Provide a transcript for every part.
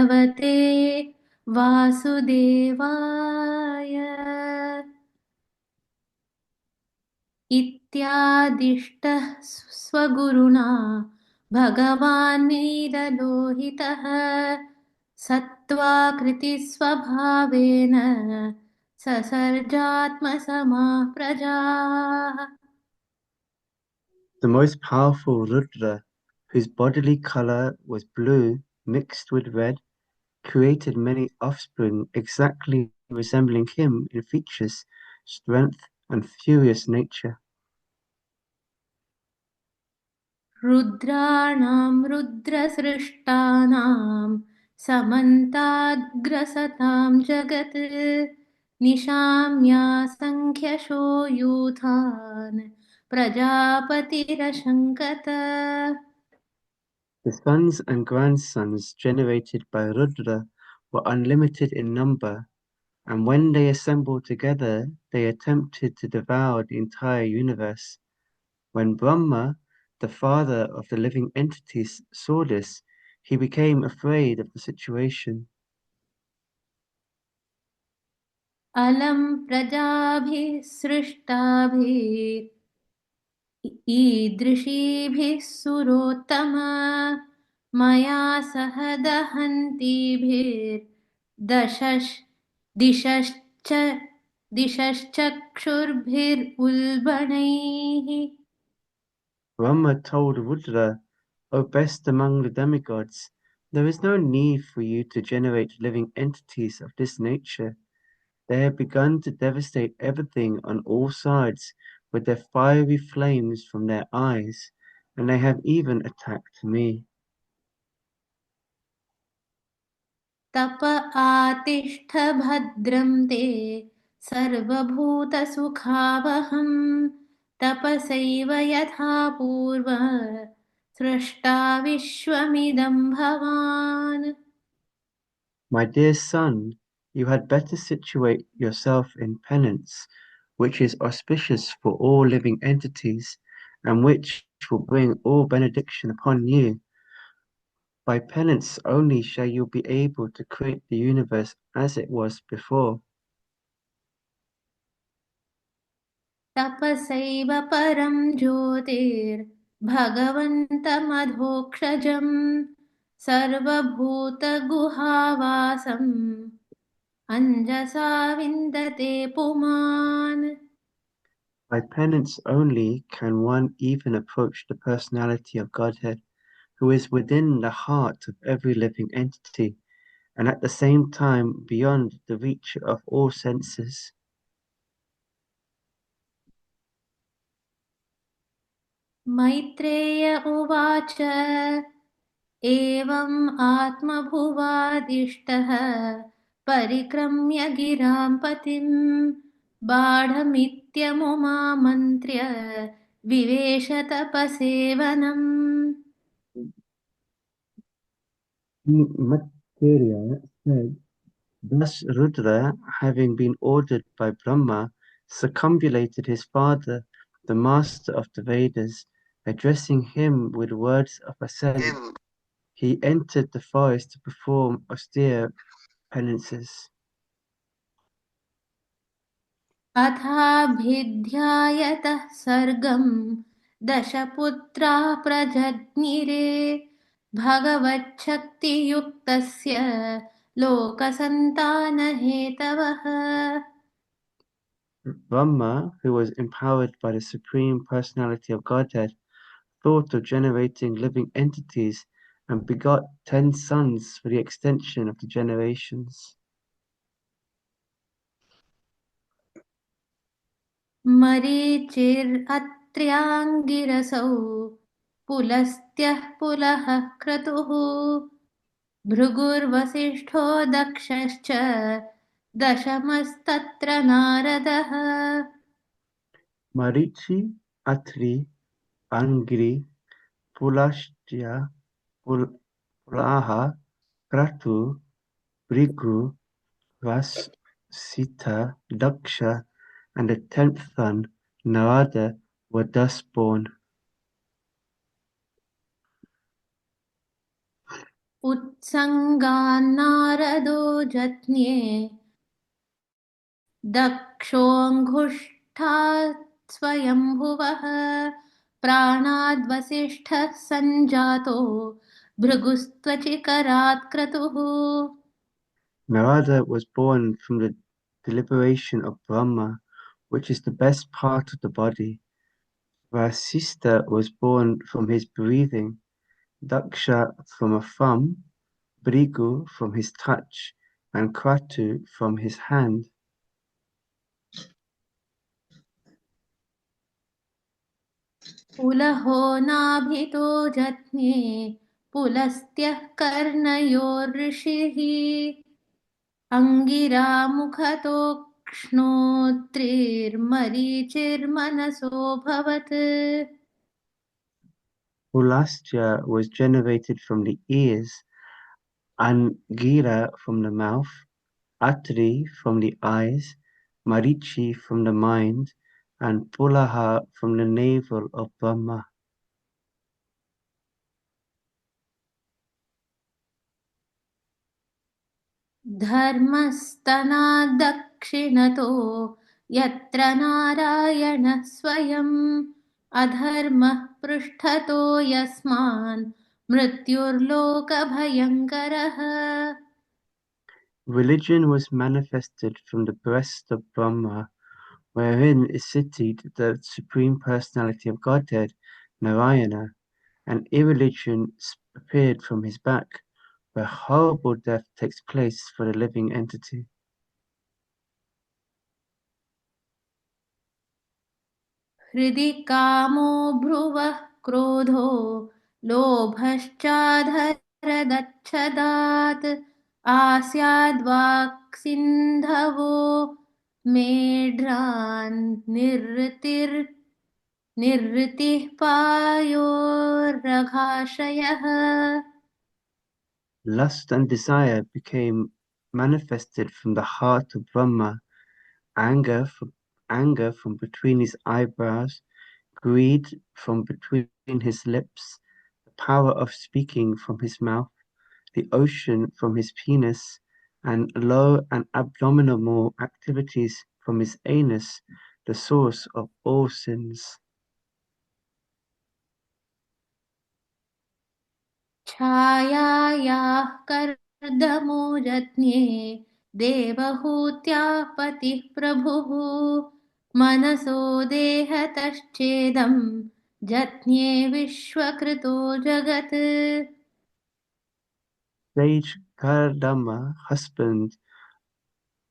भगवते वासुदेवाय इत्यादिष्टः स्वगुरुणा भगवान् नीललोहितः सत्त्वाकृतिस्वभावेन ससर्जात्मसमाः प्रजाः. The most powerful Rudra, whose bodily color was blue mixed with red, created many offspring exactly resembling him in features, strength, and furious nature. रुद्राणां रुद्रसृष्टानां समन्ताद्ग्रसतां जगत् निशाम्यासङ्ख्यशो यूथान् प्रजापतिरशङ्कत. The sons and grandsons generated by Rudra were unlimited in number, and when they assembled together, they attempted to devour the entire universe. When Brahma, the father of the living entities, saw this, he became afraid of the situation. अलं प्रजाभिः सृष्टाभिः ईदृशीभिः सुरोत्तमा मया सह दहन्तीभिर्दशश् दिशश्च दिशश्चक्षुर्भिर्उल्बणैः. Brahma told Rudra, O best among the demigods, there is no need for you to generate living entities of this nature. They have begun to devastate everything on all sides with their fiery flames from their eyes, and they have even attacked me. तप आतिष्ठ भद्रं ते सर्वभूतसुखावहं तपसैव यथा पूर्व सृष्टा विश्वमिदं भवान्. My dear son, you had better situate yourself in penance, which is auspicious for all living entities, and which will bring all benediction upon you. By penance only shall you be able to create the universe as it was before. तपसैव परं ज्योतिर्भगवन्तमधोक्षजम् सर्वभूतगुहावासम् अञ्जसा विन्दते पुमान्. By penance only can one even approach the personality of Godhead, who is within the heart of every living entity, and at the same time beyond the reach of all senses. Maitreya उवाच एवम् आत्मभुवादिष्टः परिक्रम्य गिरां पतिं बाढमित्यमुमामन्त्र्य विवेश तपसेवनम्. Matsya said, thus Rudra, having been ordered by Brahma, circumambulated his father, the master of the Vedas, addressing him with words of assent. He entered the forest to perform austere penances. अथाभिध्यायतः सर्गं दशपुत्राः प्रजज्ञिरे भगवच्छक्तियुक्तस्य लोकसन्तानहेतवः. Brahma, who was empowered by the Supreme Personality of Godhead, thought of generating living entities and begot 10 sons for the extension of the generations. मरीचिर्अत्र्याङ्गिरसौ पुलस्त्यः पुलः क्रतुः भृगुर्वसिष्ठो दक्षश्च दशमस्तत्र नारदः. Marichi, Atri, Angri, Pulastya, Pulaha, Kratu, Brigu, Ras, Sita, Daksha, and the 10th son, Narada, were thus born. उत्सङ्गान्नारदो जज्ञे दक्षोऽङ्गुष्ठात् स्वयंभुवः प्राणाद्वसिष्ठः सञ्जातो भृगुस्त्वचिकरात् क्रतुः. Narada was born from the deliberation of Brahma, which is the best part of the body. Vasista was born from his breathing, Daksha from a thumb, Brigu from his touch, and Kratu from his hand. पुलहो नाभितो जज्ञे पुलस्त्यः कर्णयोर्ऋषिः अङ्गिरामुखतोक्ष्णोत्रिर्मरीचिर्मनसोऽभवत्. Pulastya was generated from the ears, Angira from the mouth, Atri from the eyes, Marichi from the mind, and Pulaha from the navel of Brahma. धर्मस्तनाद्दक्षिणतो यत्र नारायणः स्वयम् अधर्मः पृष्ठतो यस्मान् मृत्युर्लोकभयङ्करः. Religion was manifested from the breast of Brahma, wherein is seated the Supreme Personality of Godhead, Narayana, and irreligion appeared from his back, where horrible death takes place for the living entity. हृदि कामो भ्रुवः क्रोधो लोभश्चाधरदच्छदात् आस्याद्वाक्सिन्धवो मेढ्रान् निर्वृतिः पायोर्रघाशयः. Lust and desire became manifested from the heart of Brahma, anger from between his eyebrows, greed from between his lips, the power of speaking from his mouth, the ocean from his penis, and low and abdominal activities from his anus, the source of all sins. छायायाः कर्दमो यज्ञे देवहूत्या पतिः प्रभुः मनसो देहतश्चेदं जज्ञे विश्वकृतो जगत्. Sage Kardama, husband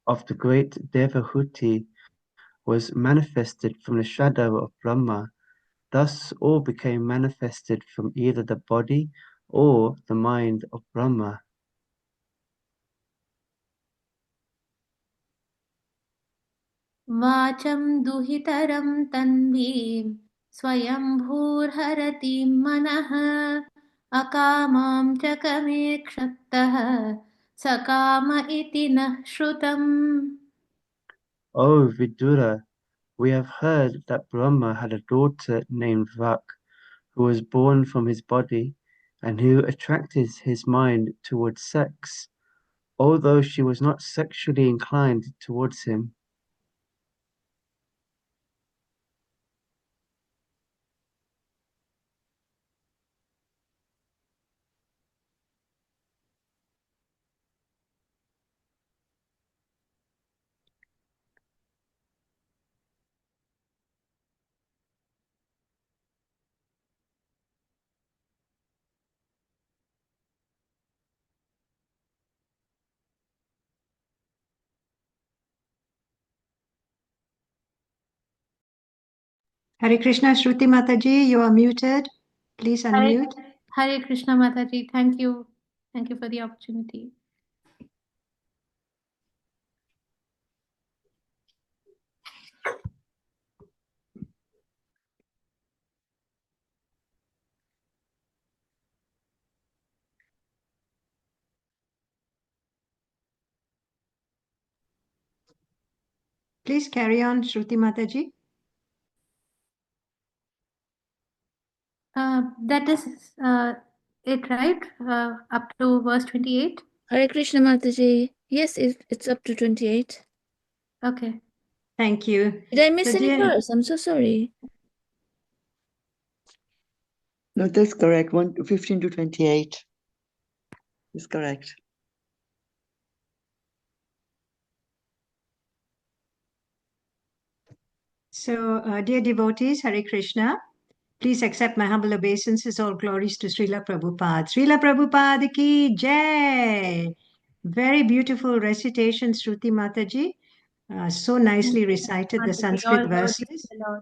of the great Devahuti, was manifested from the shadow of Brahma. Thus all became manifested from either the body or the mind of Brahma. वाचं दुहितरं तन्वीं स्वयंभूर्हरतीं मनः अकामां च कमेक्षत्तः सकाम इति नः श्रुतम्. O Vidura, we have heard that Brahma had a daughter named Vak, who was born from his body and who attracted his mind towards sex, although she was not sexually inclined towards him. Hare Krishna, Shruti Mataji, you are muted. Please unmute. Hare Krishna Mataji, thank you. Thank you for the opportunity. Please carry on, Shruti Mataji. That is it right? Up to verse 28? Hare Krishna Mataji. Yes, it's up to 28. Okay. Thank you. Did I miss So, any dear, verse? I'm so sorry. No, that's correct. 15 to 28 is correct. so, dear devotees, Hare Krishna. Please accept my humble obeisances. All glories to Srila Prabhupada. Srila Prabhupada ki jai. Very beautiful recitation, Shruti Mataji. So nicely recited the Mataji, Sanskrit all glory to verses. the Lord.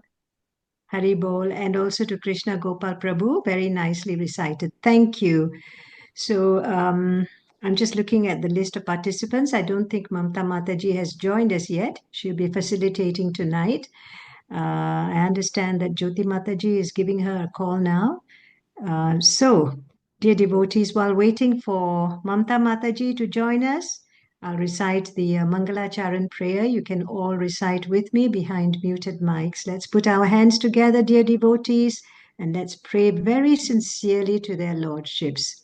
Hari Bol, and also to Krishna Gopal Prabhu. Very nicely recited. Thank you. So I'm just looking at the list of participants. I don't think Mamta Mataji has joined us yet. She'll be facilitating tonight. I understand that Jyoti Mataji is giving her a call now. So, dear devotees, while waiting for Mamta Mataji to join us, I'll recite the Mangala Charan prayer. You can all recite with me behind muted mics. Let's put our hands together, dear devotees, and let's pray very sincerely to their lordships.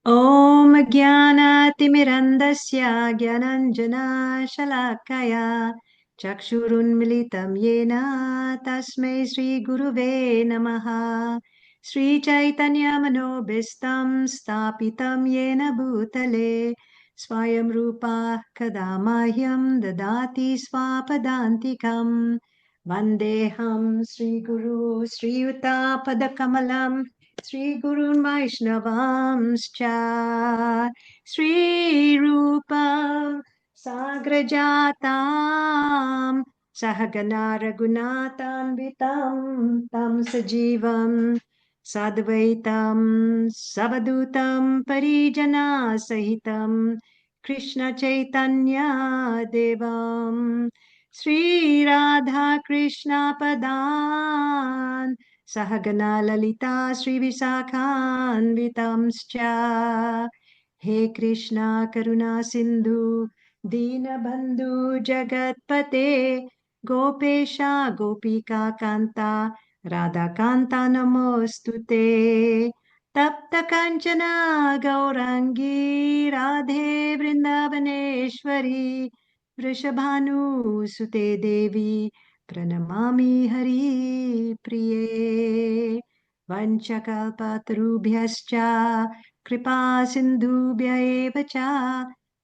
ॐ ज्ञानातिमिरन्दस्य ज्ञानञ्जनाशलाकया चक्षुरुन्मिलितं येन तस्मै श्रीगुरुवे नमः श्रीचैतन्यमनोभीष्टं स्थापितं येन भूतले स्वयं रूपा कदा मह्यं ददाति स्वापदान्तिकम् वन्देऽहं श्रीगुरु श्रीयुतापदकमलम् श्रीगुरुन् वैष्णवांश्च श्रीरूपं साग्रजातां सहगना रघुनाथान्वितं तं सजीवं सद्वैतं सवदूतं परिजनासहितं कृष्णचैतन्यदेवं श्रीराधाकृष्णपदान् सहगना ललिता श्रीविशाखान्वितांश्च हे कृष्णा करुणा सिन्धु दीनबन्धु जगत्पते गोपेशा गोपिका कान्ता राधाकान्ता नमोऽस्तु ते तप्त काञ्चना गौराङ्गी राधे वृन्दावनेश्वरी वृषभानुसुते देवी प्रणमामि हरिप्रिये वञ्चकल्पतरुभ्यश्च कृपा सिन्धुभ्य एव च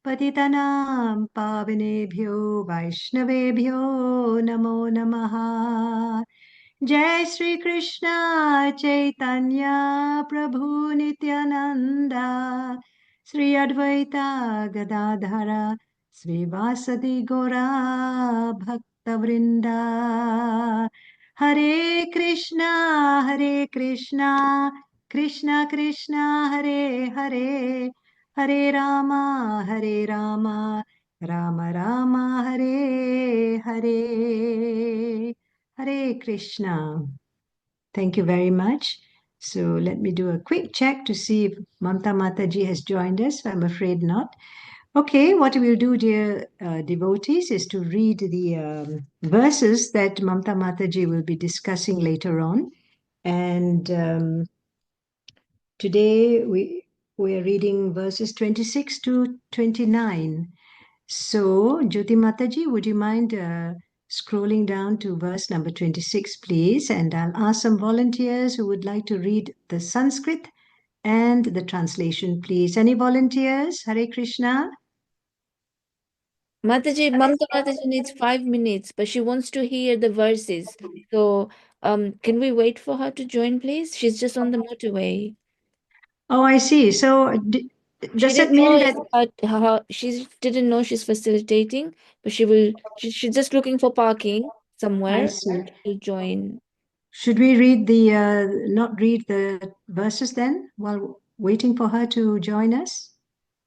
पतितनां पावनेभ्यो वैष्णवेभ्यो नमो नमः जय श्री कृष्ण चैतन्य प्रभु नित्यानंदा श्री अद्वैता गदाधर श्रीवासदि गौरा भक्तवृंदा हरे Krishna Krishna Krishna Hare Hare Hare Rama Ram Ram Hare Hare Hare Krishna. Thank you very much. So let me do a quick check to see if Mamta Mataji has joined us. I'm afraid not. Okay, what we'll do, dear devotees, is to read the verses that Mamta Mataji will be discussing later on. And today we are reading verses 26 to 29. So, Jyoti Mataji, would you mind scrolling down to verse number 26, please? And I'll ask some volunteers who would like to read the Sanskrit and the translation, please. Any volunteers? Hare Krishna. Mataji, Mamta Mataji needs 5 minutes, but she wants to hear the verses. So, can we wait for her to join, please? She's just on the motorway. Oh, I see. So, She does that didn't know mean that it's about how she didn't know she's facilitating, but she's just looking for parking somewhere I see? and she'll join. Should we read the not read the verses then while waiting for her to join us?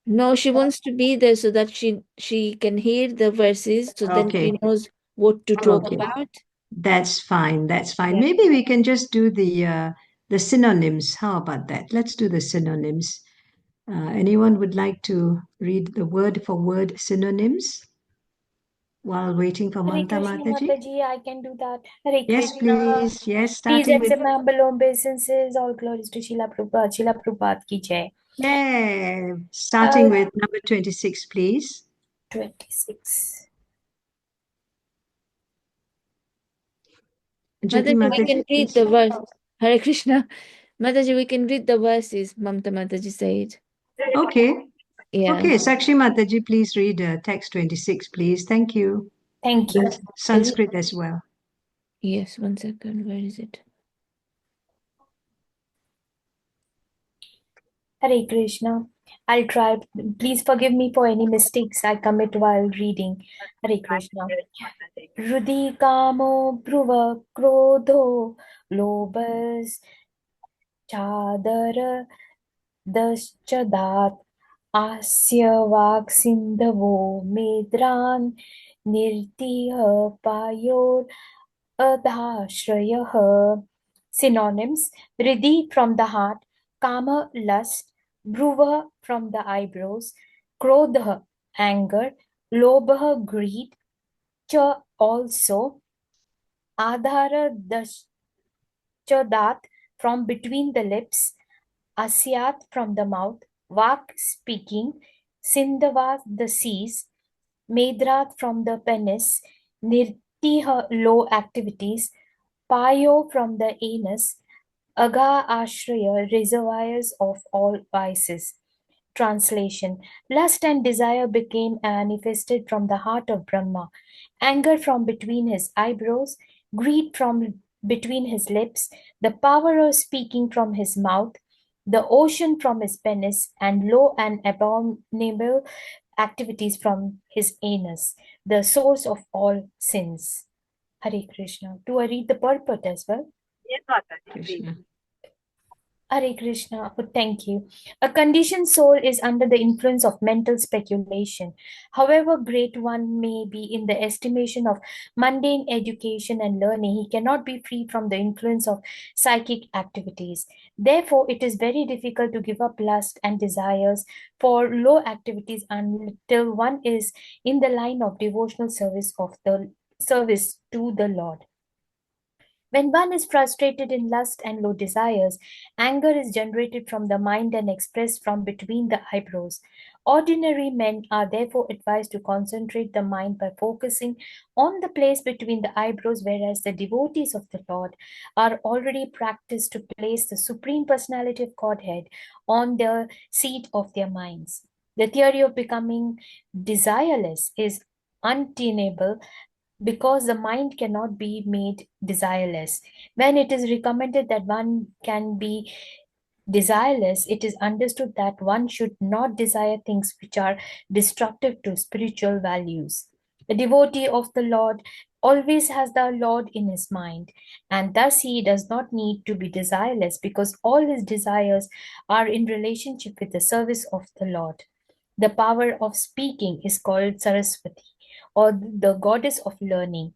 No, she wants to be there so that she can hear the verses, so then Okay. she knows what to talk Okay. about. That's fine. That's fine. Yeah. Maybe we can just do the synonyms. How about that? Let's do the synonyms. Anyone would like to read the word for word synonyms? while waiting for Hare Mamta Krishna Mataji? Mataji, I can do that. Hare Yes, Krishna. please. Yes, Please starting with accept my humble obeisances. All glories to Srila Prabhupada. Srila Prabhupada ki jai. yeah, starting with number 26, please. 26. Jyoti Mataji, we can Mataji, read please. the verse. Hare Krishna. Mataji, we can read the verses. Mamta Mataji said. Okay. Yeah. Okay, Sakshi Mataji, please read text 26, please. Thank you. Thank you. Sanskrit as well. Yes, 1 second. Where is it? Hare Krishna. I'll try. Please forgive me for any mistakes I commit while reading. Hare Krishna. Rudi kamo bhruva krodho lobas chadara daschadat asya vaksindavo medran nirtiha payor adhashrayah. Synonyms: Riddhi from the heart, Kama lust, Bhruva from the eyebrows, Krodha anger, Lobha greed, Cha also, Adhara daschadat from between the lips, Asyat from the mouth, Vak speaking, Sindhavas the seas, Medrat from the penis, Nirtiha low activities, Payo from the anus, Aga Ashraya reservoirs of all vices. Translation: Lust and desire became manifested from the heart of Brahma, anger from between his eyebrows, greed from between his lips, the power of speaking from his mouth, the ocean from his penis, and low and abominable activities from his anus, the source of all sins. Hare Krishna. Do I read the purport as well? Krishna. Hare Krishna, oh, thank you. A conditioned soul is under the influence of mental speculation. However great one may be in the estimation of mundane education and learning, he cannot be free from the influence of psychic activities. Therefore, it is very difficult to give up lust and desires for low activities until one is in the line of devotional service to the Lord. When one is frustrated in lust and low desires, anger is generated from the mind and expressed from between the eyebrows. Ordinary men are therefore advised to concentrate the mind by focusing on the place between the eyebrows, whereas the devotees of the Lord are already practiced to place the Supreme Personality of Godhead on the seat of their minds. The theory of becoming desireless is untenable because the mind cannot be made desireless. When it is recommended that one can be desireless, it is understood that one should not desire things which are destructive to spiritual values. The devotee of the Lord always has the Lord in his mind, and thus he does not need to be desireless because all his desires are in relationship with the service of the Lord. The power of speaking is called Saraswati, or the goddess of learning,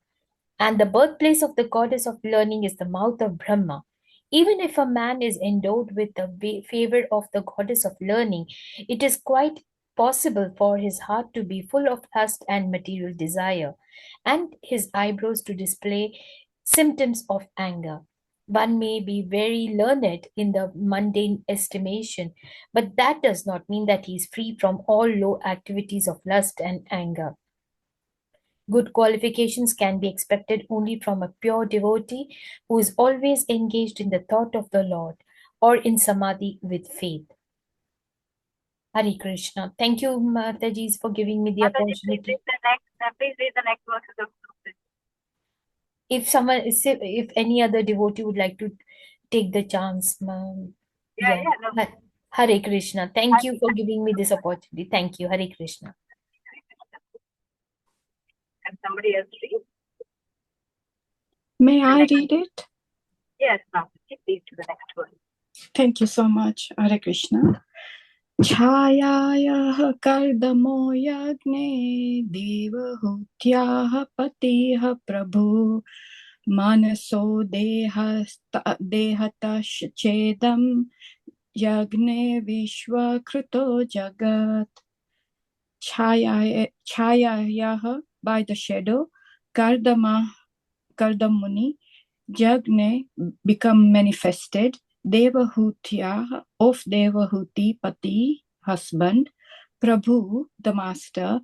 and the birthplace of the goddess of learning is the mouth of Brahma. Even if a man is endowed with the favor of the goddess of learning, it is quite possible for his heart to be full of lust and material desire, and his eyebrows to display symptoms of anger. One may be very learned in the mundane estimation, but that does not mean that he is free from all low activities of lust and anger. Good qualifications can be expected only from a pure devotee who is always engaged in the thought of the Lord or in samadhi with faith. Hare Krishna. Thank you, Mataji, for giving me the opportunity. Please read the next verses of Sanskrit. If any other devotee would like to take the chance, ma'am. Yeah, no. Hare Krishna. Thank you for giving me this opportunity. Thank you. Hare Krishna. Can somebody else read? May I read it? Yes, now please to the next one. Thank you so much. Hare Krishna. छायायाः कर्दमो यज्ञे देवहूत्याः पतिः प्रभु मनसो देहतश्चेदं यज्ञे विश्वकृतो जगत् छायायाः by the shadow, Kardamuni, Jagne become manifested, Devahutya of Devahuti Pati, husband, Prabhu, the master,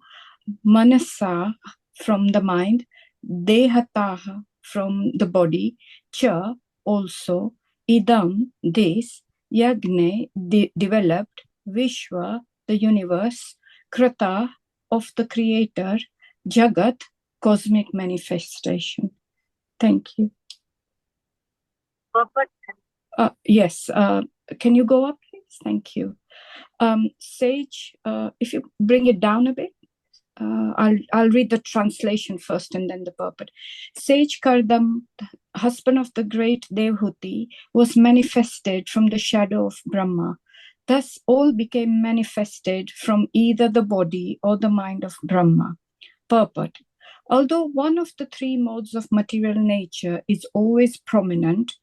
Manasa from the mind, Dehataha from the body, Cha also, Idam this, Yagne developed, Vishwa the universe, Krata of the creator, Jagat cosmic manifestation. Thank you. Perfect. Yes, can you go up, please? Thank you. Sage, if you bring it down a bit. I'll read the translation first and then the purport. Sage Kardam, husband of the great Devhuti, was manifested from the shadow of Brahma. Thus, all became manifested from either the body or the mind of Brahma. Purport. Although one of the three modes of material nature is always prominent,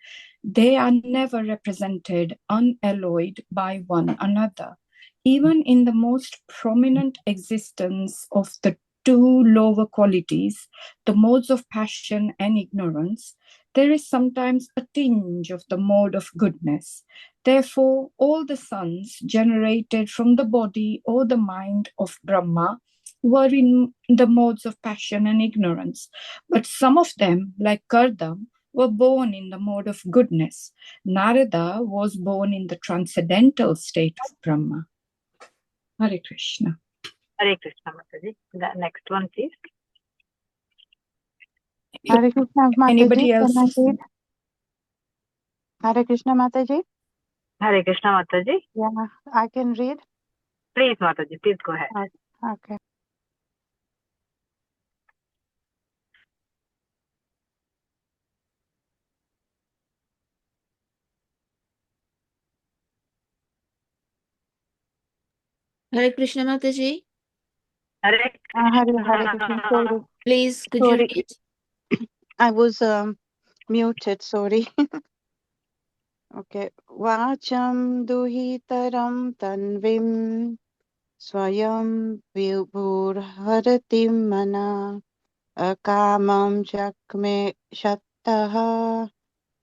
they are never represented unalloyed by one another. Even in the most prominent existence of the two lower qualities, the modes of passion and ignorance, there is sometimes a tinge of the mode of goodness. Therefore, all the sons generated from the body or the mind of Brahma were in the modes of passion and ignorance. But some of them, like Kardam, were born in the mode of goodness. Narada was born in the transcendental state of Brahma. Hare Krishna. Hare Krishna, Mataji. The next one, please. Hare Krishna, Mataji. Anybody else? Can I read? Hare Krishna, Mataji. Hare Krishna, Mataji. Yeah, I can read. Please, Mataji, please go ahead. Okay. Hare Krishna Mataji. Hare Hare Krishna. Sorry. Please, could Sorry. you read? I was muted. Sorry. Okay. Vacham duhitaram tanvim swayam vibhurharatim mana akamam jakme shattaha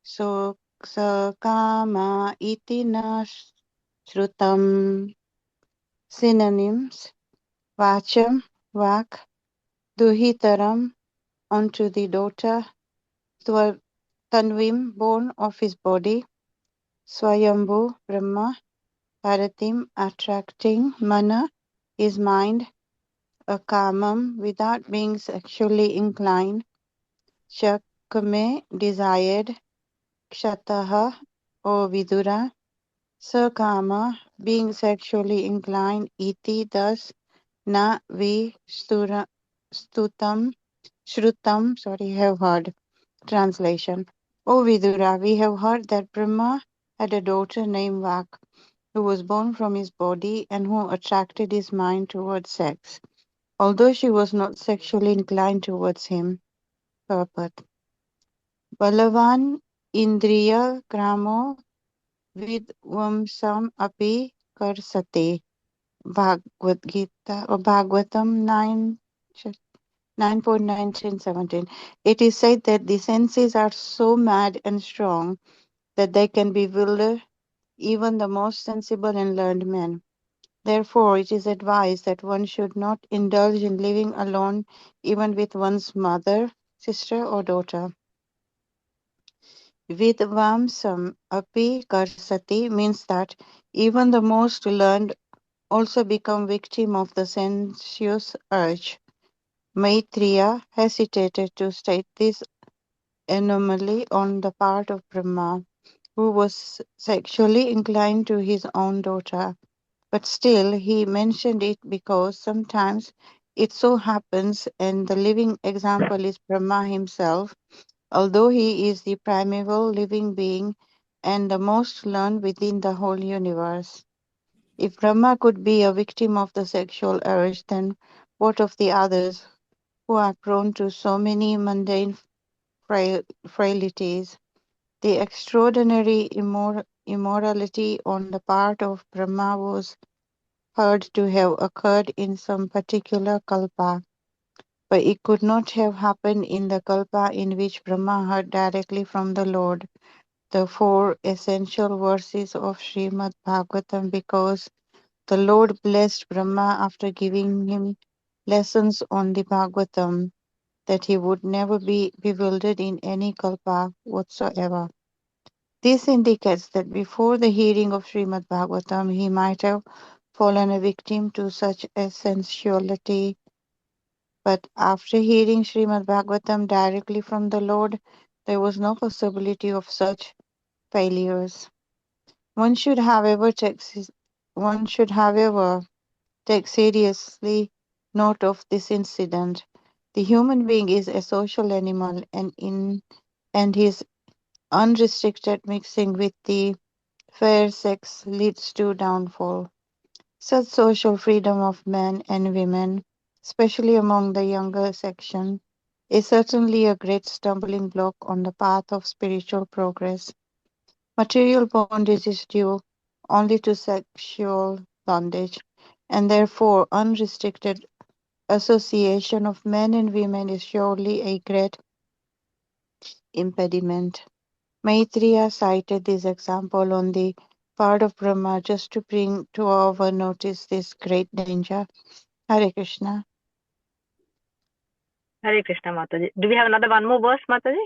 so sakama iti na shrutam. Synonyms: Vacham, vak, duhitaram, unto the daughter, Tanvim, born of his body, Swayambhu, Brahma, Paratim, attracting, Mana, his mind, Akamam, without being sexually inclined, Shakame, desired, Kshataha, or Vidura, Sakama, being sexually inclined, Iti, thus, Na, vi, stutam, Shrutam, have heard. Translation. O Vidura, we have heard that Brahma had a daughter named Vak, who was born from his body and who attracted his mind towards sex, although she was not sexually inclined towards him. Purport. Balavan Indriya Gramo Vidvamsam Api Karsate. Bhagavad Gita or Bhagavatam 9.19-17. It is said that the senses are so mad and strong that they can bewilder even the most sensible and learned men. Therefore, it is advised that one should not indulge in living alone even with one's mother, sister, or daughter. Vidvamsam api karsati means that even the most learned also become victim of the sensuous urge. Maitreya hesitated to state this anomaly on the part of Brahma, who was sexually inclined to his own daughter. But still, he mentioned it because sometimes it so happens, and the living example is Brahma himself, although he is the primeval living being and the most learned within the whole universe. If Brahma could be a victim of the sexual urge, then what of the others who are prone to so many mundane frailties? The extraordinary immorality on the part of Brahma was heard to have occurred in some particular kalpa, but it could not have happened in the Kalpa in which Brahma heard directly from the Lord the four essential verses of Srimad Bhagavatam, because the Lord blessed Brahma after giving him lessons on the Bhagavatam, that he would never be bewildered in any kalpa whatsoever. This indicates that before the hearing of Srimad Bhagavatam, he might have fallen a victim to such a sensuality, but after hearing Srimad Bhagavatam directly from the Lord, there was no possibility of such failures. One should, however, take seriously note of this incident. The human being is a social animal, and his unrestricted mixing with the fair sex leads to downfall. Such social freedom of men and women, especially among the younger section, is certainly a great stumbling block on the path of spiritual progress. Material bondage is due only to sexual bondage, and therefore unrestricted association of men and women is surely a great impediment. Maitreya cited this example on the part of Brahma just to bring to our notice this great danger. Hare Krishna. Hare Krishna, Mataji. Do we have another one more verse, Mataji?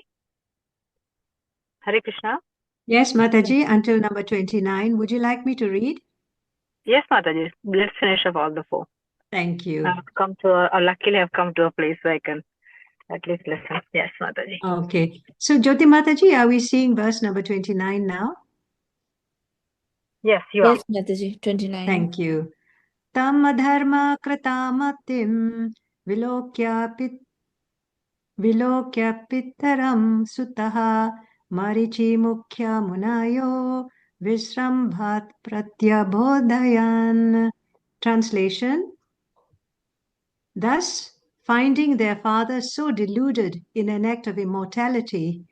Hare Krishna. Yes, Mataji, until number 29. Would you like me to read? Yes, Mataji. Let's finish up all the four. Thank you. Luckily I've come to a place where I can at least listen. Yes, Mataji. Okay. So, Jyoti Mataji, are we seeing verse number 29 now? Yes, you are. Yes, Mataji, 29. Thank you. Tam adharma kratamattim vilokya pittaram sutaha marichi mukhya munayo visrambhat pratyabodhayan. Translation: Thus, finding their father so deluded in an act of immorality,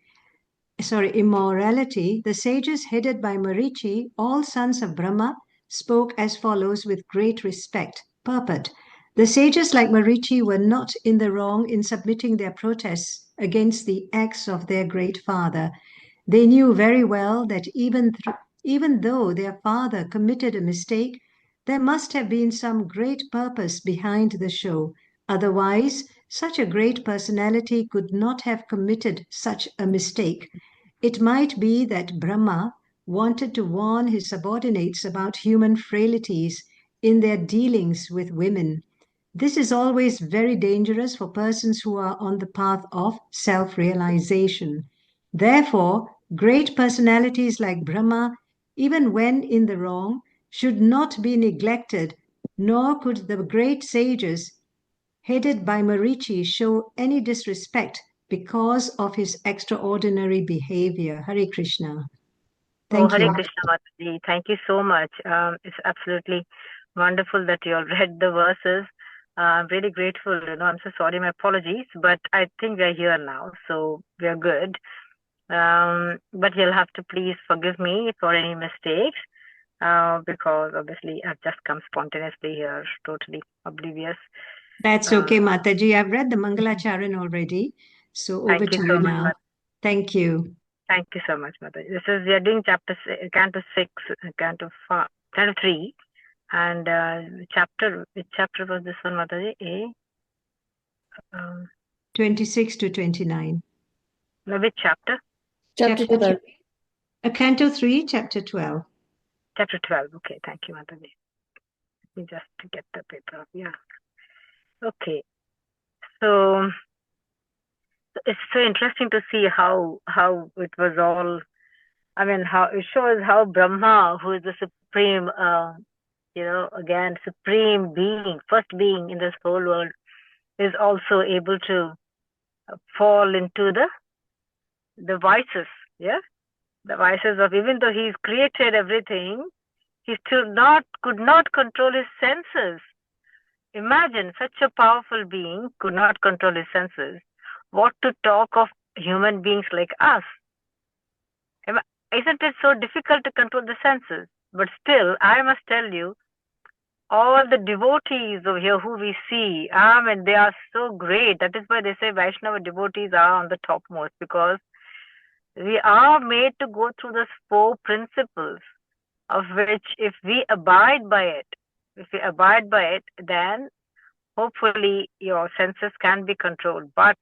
the sages headed by Marichi, all sons of Brahma, spoke as follows with great respect. Purport: The sages like Marichi were not in the wrong in submitting their protests against the acts of their great father. They knew very well that even though their father committed a mistake, there must have been some great purpose behind the show. Otherwise, such a great personality could not have committed such a mistake. It might be that Brahma wanted to warn his subordinates about human frailties in their dealings with women. This is always very dangerous for persons who are on the path of self-realization. Therefore, great personalities like Brahma, even when in the wrong, should not be neglected, nor could the great sages headed by Marichi show any disrespect because of his extraordinary behavior. Hare Krishna. Thank Hare you. Krishna, Mataji. Thank you so much. It's absolutely wonderful that you all read the verses. I'm really grateful. I'm so sorry. My apologies, but I think we're here now, so we're good. But you'll have to please forgive me for any mistakes, because obviously I've just come spontaneously here, totally oblivious. That's okay, Mataji. I've read the Mangalacharan already. So over to you now. Thank you. Thank you so much, Mataji. We are doing Canto 6, Canto 3, and which chapter was this one, Mataji? 26 to 29. No, which chapter? Chapter 12. Canto 3, Chapter 12. Chapter 12. Okay, thank you, Mataji. Let me just get the paper. Yeah. Okay. So it's so interesting to see how it was all. I mean, how it shows how Brahma, who is the supreme, again, supreme being, first being in this whole world, is also able to fall into the vices, the vices of, even though he's created everything, he still could not control his senses. Imagine such a powerful being could not control his senses. What to talk of human beings like us? Isn't it so difficult to control the senses? But still, I must tell you, all the devotees over here who we see, I mean, they are so great. That is why they say Vaishnava devotees are on the topmost, because we are made to go through those 4 principles, of which if we abide by it, then hopefully your senses can be controlled. But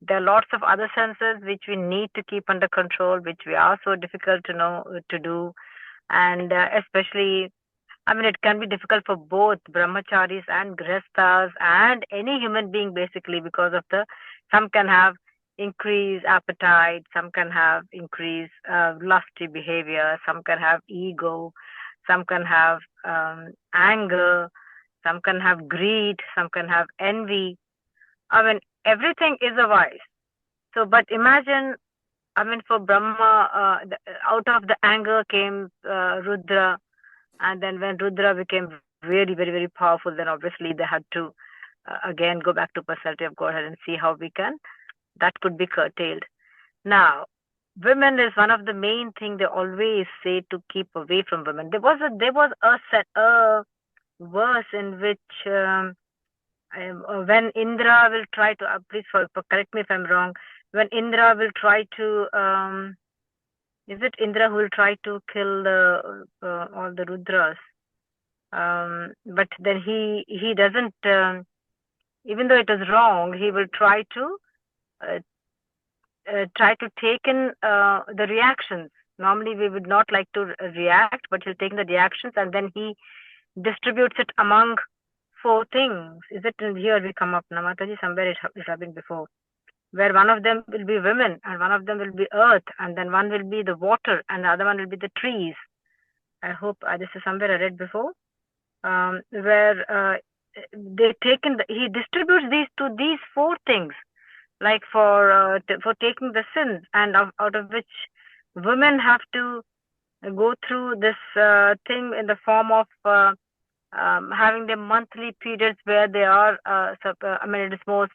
there are lots of other senses which we need to keep under control, which we are so difficult to know to do. And especially, I mean, it can be difficult for both brahmacharis and grihasthas and any human being, basically, because of some can have increased appetite, some can have increased lusty behavior, some can have ego, some can have anger, some can have greed, some can have envy. I mean, everything is a vice. So, but imagine, I mean, for Brahma, out of the anger came Rudra, and then when Rudra became very, very, very powerful, then obviously they had to again go back to personality of Godhead and see how that could be curtailed. Now, women is one of the main thing they always say to keep away from women. There was a verse in which when Indra will try to, please correct me if I'm wrong, when Indra will try to, is it Indra who will try to kill all the Rudras? But then he doesn't, even though it is wrong, he will try to take in the reactions. Normally we would not like to react, but he'll take in the reactions and then he distributes it among 4 things. Is it in here we come up, Mataji? Somewhere it has been before, where one of them will be women and one of them will be earth and then one will be the water and the other one will be the trees. I hope this is somewhere I read before, where he distributes these 4 things, like for taking the sins, and out of which women have to go through this thing in the form of having their monthly periods where they are, I mean, it is most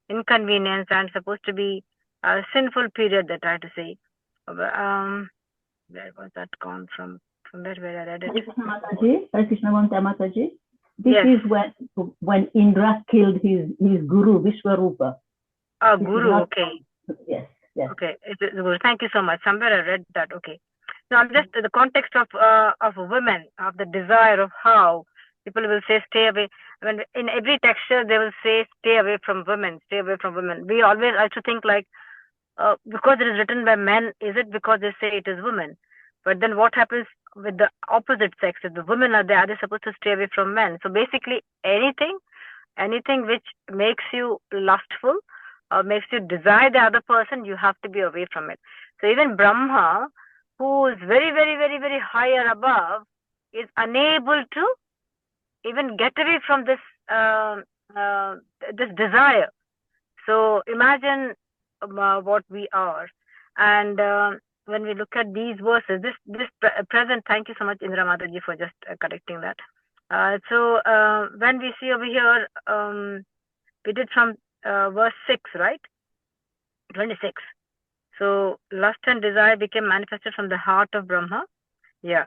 inconvenience and supposed to be a sinful period, that I had to say. Where was that gone from? From where I read it? Hare Krishna Mataji. This Yes. is when Indra killed his guru Vishwarupa. Guru, okay. Yes, yes. Okay, it is Guru. Thank you so much. Somewhere I read that. Okay. Now, I'm just the context of women, of the desire of how people will say stay away. When in every texture they will say stay away from women, stay away from women. We always also think like because it is written by men, is it because they say it is women? But then what happens with the opposite sex? If the women are there, are they supposed to stay away from men? So basically, anything which makes you lustful or makes you desire the other person, you have to be away from it. So even Brahma, who is very, very, very, very higher above, is unable to even get away from this this desire. So imagine what we are. And when we look at these verses, this present, thank you so much, Indra Mataji, for just correcting that. So when we see over here, we did from verse 6, right? 26. So lust and desire became manifested from the heart of Brahma. Yeah.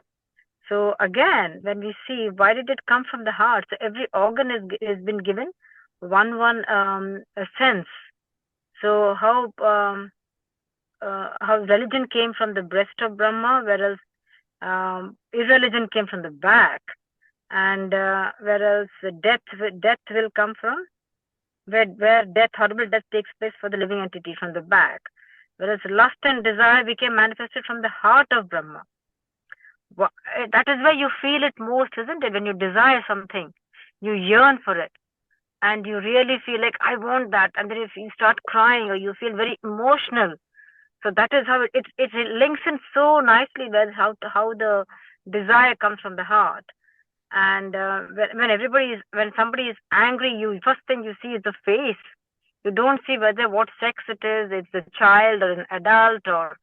So again, when we see why did it come from the heart? So every organ has been given one a sense. So how religion came from the breast of Brahma, whereas irreligion came from the back, and whereas death will come from where horrible death takes place for the living entity, from the back, whereas lust and desire became manifested from the heart of Brahma. That is where you feel it most, isn't it? When you desire something, you yearn for it, and you really feel like I want that, and then if you start crying or you feel very emotional. So that is how it links in so nicely with how the desire comes from the heart. And when somebody is angry, first thing you see is the face. You don't see whether what sex it is. It's a child or an adult or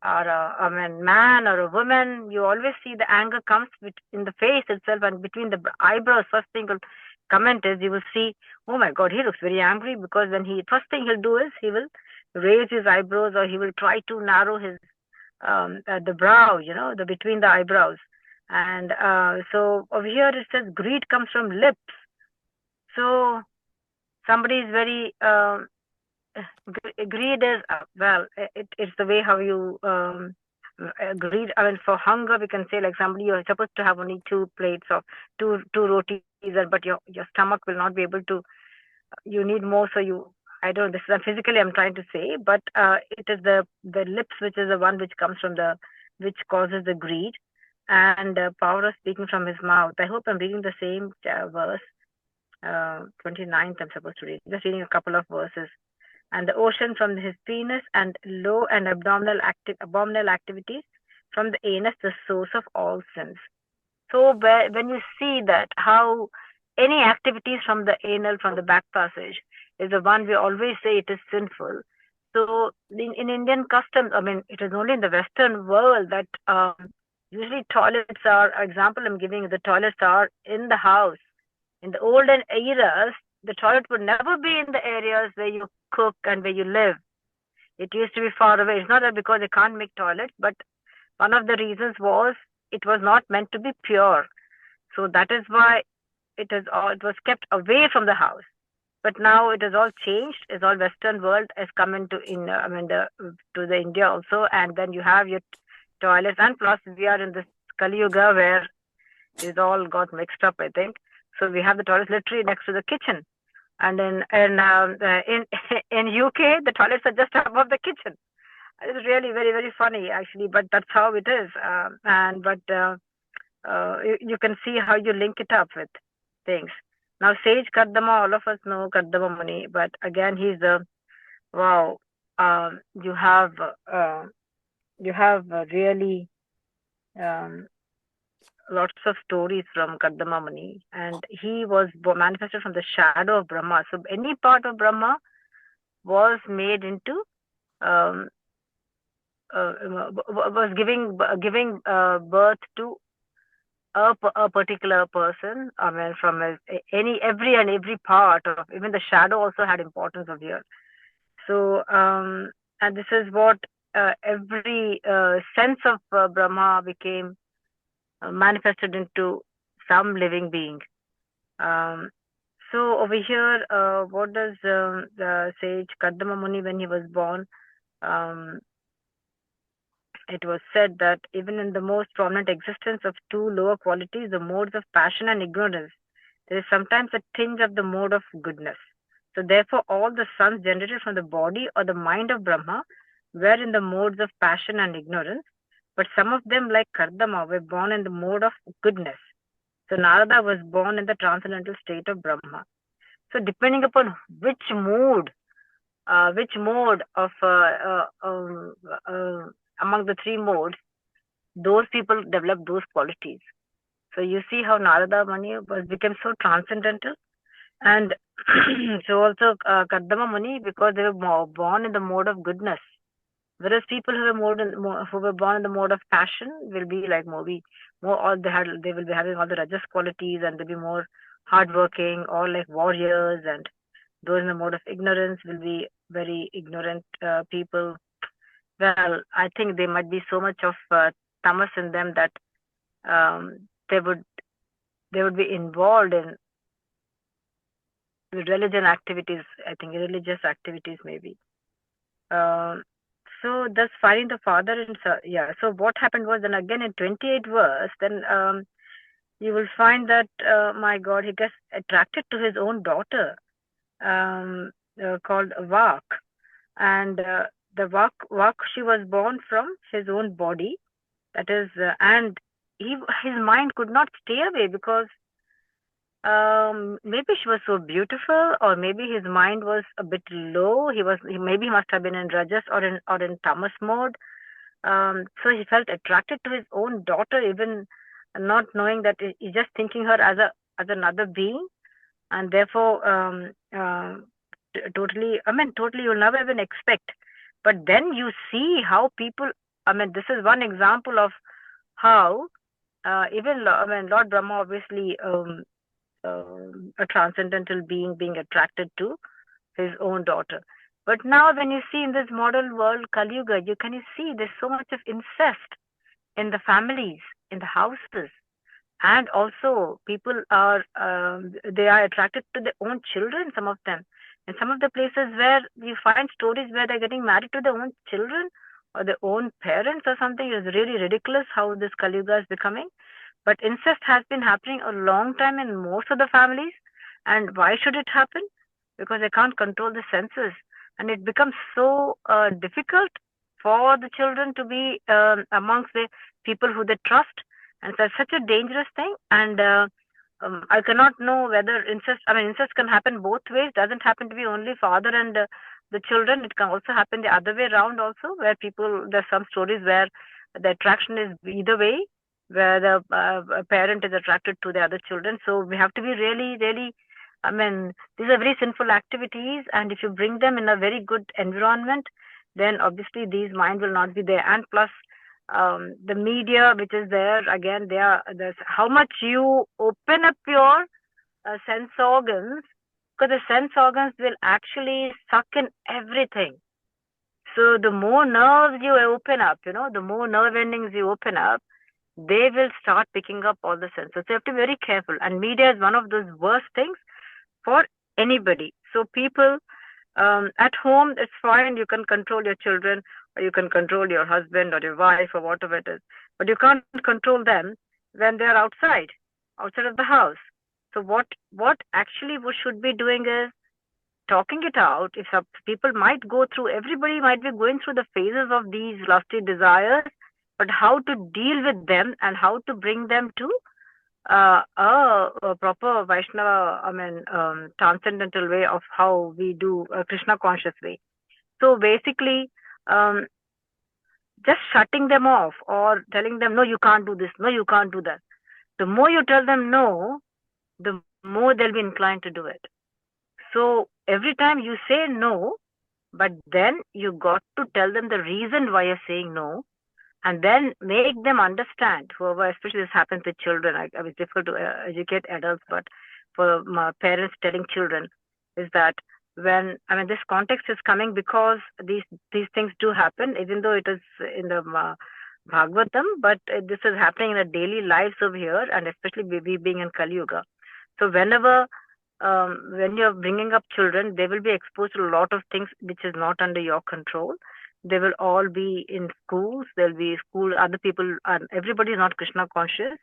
a man or a woman. You always see the anger comes in the face itself, and between the eyebrows. First thing you'll comment is you will see, oh my God, he looks very angry, because when first thing he'll do is he will raise his eyebrows, or he will try to narrow his the brow, the between the eyebrows. And so over here it says greed comes from lips. So somebody is very greed is it's the way how you greed. I mean, for hunger we can say, like, somebody, you're supposed to have only 2 plates of two rotis, but your stomach will not be able to. You need more, so you. I don't. This is physically I'm trying to say, but it is the lips which is the one which comes from which causes the greed, and power of speaking from his mouth. I hope I'm reading the same verse. 29th I'm supposed to read. Just reading a couple of verses. And the ocean from his penis, and low and abominable activities from the anus, the source of all sins. So when you see that, how any activities from the anal, from the back passage, is the one we always say it is sinful. So in Indian customs, I mean, it is only in the Western world that usually toilets are, example I'm giving, the toilets are in the house. In the olden eras, the toilet would never be in the areas where you cook and where you live. It used to be far away. It's not that because they can't make toilets, but one of the reasons was it was not meant to be pure. So that is why it was kept away from the house. But now it has all changed. It's all Western world has come into to the India also, and then you have your toilets, and plus we are in this Kali Yuga where it all got mixed up, I think. So we have the toilets literally next to the kitchen, and in UK the toilets are just above the kitchen. It's really very, very funny actually, but that's how it is. You can see how you link it up with things. Now, Sage Kardama, all of us know Kardama Muni, but again, he's wow. You have really lots of stories from Kardama Muni, and he was manifested from the shadow of Brahma. So any part of Brahma was made into was giving birth to a particular person. I mean, from every part of, even the shadow also had importance of here. So and this is what every sense of Brahma became manifested into some living being. So over here, what does the sage Kardama Muni, when he was born, it was said that even in the most prominent existence of 2 lower qualities, the modes of passion and ignorance, there is sometimes a tinge of the mode of goodness. So therefore, all the sons generated from the body or the mind of Brahma were in the modes of passion and ignorance, but some of them, like Kardama, were born in the mode of goodness. So Narada was born in the transcendental state of Brahma. So depending upon which mode of among the 3 modes, those people develop those qualities. So you see how Narada Muni became so transcendental, and so also Kardama Muni, because they were born in the mode of goodness, whereas people who were born in the mode of passion will be like they will be having all the rajas qualities, and they'll be more hardworking, or like warriors, and those in the mode of ignorance will be very ignorant people. Well, I think there might be so much of tamas in them that they would be involved in religion activities. I think religious activities maybe. So thus finding the father and so what happened was, then again in 28th verse, then you will find that my God, he gets attracted to his own daughter called Vak, and the Vak, she was born from his own body. That is, and his mind could not stay away, because maybe she was so beautiful, or maybe his mind was a bit low. Maybe he must have been in rajas or in tamas mode. So he felt attracted to his own daughter, even not knowing that he's just thinking her as another being, and therefore totally you'll never even expect. But then you see how people, this is one example of how even Lord Brahma, obviously a transcendental being, being attracted to his own daughter. But now when you see in this modern world, Kali Yuga, you see there's so much of incest in the families. in the houses. And also people are they are attracted to their own children, some of them. In some of the places where you find stories where they're getting married to their own children or their own parents or something, is really ridiculous how this Kali Yuga is becoming. But incest has been happening a long time in most of the families. And why should it happen? Because they can't control the senses. And it becomes so difficult for the children to be amongst the people who they trust. And it's such a dangerous thing. And I cannot know whether incest can happen both ways. It doesn't happen to be only father and the children. It can also happen the other way around also, where there's some stories where the attraction is either way, where the parent is attracted to the other children. So we have to be really, really, these are very sinful activities. And if you bring them in a very good environment, then obviously these mind will not be there. And plus, the media which is there, again, there's how much you open up your sense organs, because the sense organs will actually suck in everything. So the more nerves you open up, the more nerve endings you open up, they will start picking up all the senses. So you have to be very careful. And media is one of those worst things for anybody. So people at home, it's fine. You can control your children, or you can control your husband or your wife or whatever it is. But you can't control them when they're outside of the house. So what actually we should be doing is talking it out. If some people might go through, everybody might be going through the phases of these lusty desires, but how to deal with them and how to bring them to a proper Vaishnava, transcendental way of how we do a Krishna conscious way. So basically, just shutting them off or telling them, no, you can't do this, no, you can't do that. The more you tell them no, the more they'll be inclined to do it. So every time you say no, but then you got to tell them the reason why you're saying no, and then make them understand. Whoever, especially this happens with children. It's difficult to educate adults, but for my parents telling children is that when this context is coming because these things do happen, even though it is in the Bhagavatam, but this is happening in the daily lives over here, and especially we being in Kali Yuga. So whenever when you're bringing up children, they will be exposed to a lot of things which is not under your control. They will all be in schools. There'll be other people, everybody is not Krishna conscious.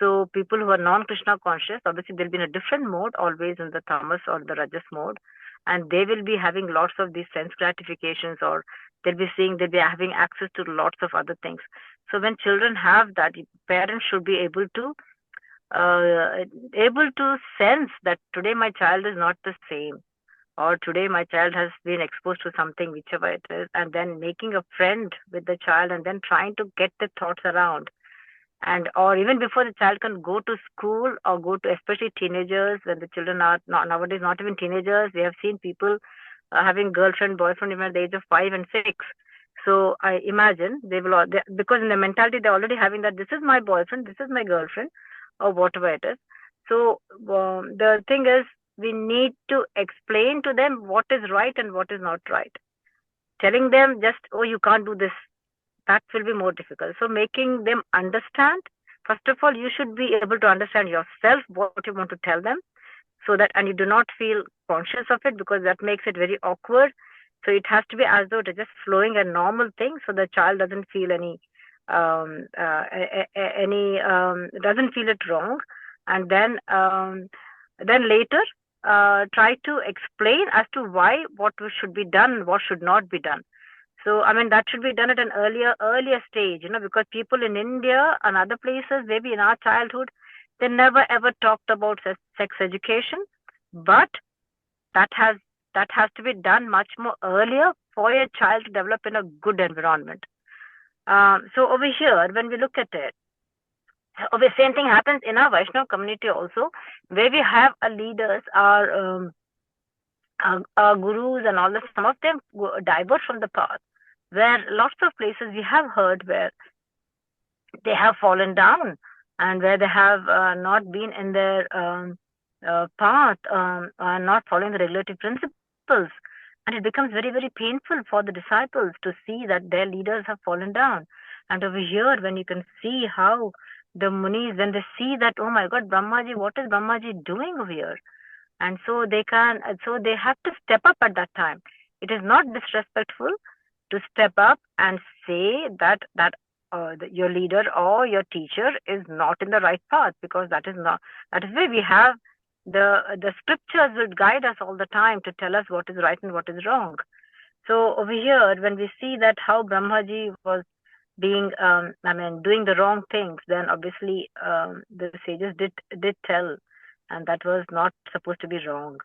So people who are non-Krishna conscious, obviously they'll be in a different mode, always in the tamas or the rajas mode. And they will be having lots of these sense gratifications, or they'll be having access to lots of other things. So when children have that, parents should be able to sense that today my child is not the same, or today my child has been exposed to something, whichever it is, and then making a friend with the child and then trying to get the thoughts around. And or even before the child can go to school or go to, especially teenagers, when the children are nowadays not even teenagers, we have seen people having girlfriend, boyfriend even at the age of 5 and 6. So I imagine because in their mentality they're already having that this is my boyfriend, this is my girlfriend, or whatever it is. So the thing is, we need to explain to them what is right and what is not right. Telling them just, oh, you can't do this, that will be more difficult. So making them understand, first of all, you should be able to understand yourself what you want to tell them, so that, and you do not feel conscious of it, because that makes it very awkward. So it has to be as though it is just flowing a normal thing, so the child doesn't feel doesn't feel it wrong. And then later try to explain as to why, what should be done, what should not be done. So that should be done at an earlier stage, because people in India and other places, maybe in our childhood, they never ever talked about sex education, but that has to be done much more earlier for a child to develop in a good environment. So over here, when we look at it, the same thing happens in our Vaishnava community also, where we have our leaders, our gurus and all this. Some of them divert from the path, where lots of places we have heard where they have fallen down, and where they have not been in their path, not following the regulative principles. And it becomes very, very painful for the disciples to see that their leaders have fallen down. And over here, when you can see how the Munis, when they see that, oh my God, Brahmaji, what is Brahmaji doing over here? And so they have to step up at that time. It is not disrespectful to step up and say that your leader or your teacher is not in the right path, because that is why we have the scriptures will guide us all the time to tell us what is right and what is wrong. So over here, when we see that how Brahmaji was being doing the wrong things, then obviously the sages did tell, and that was not supposed to be wrong.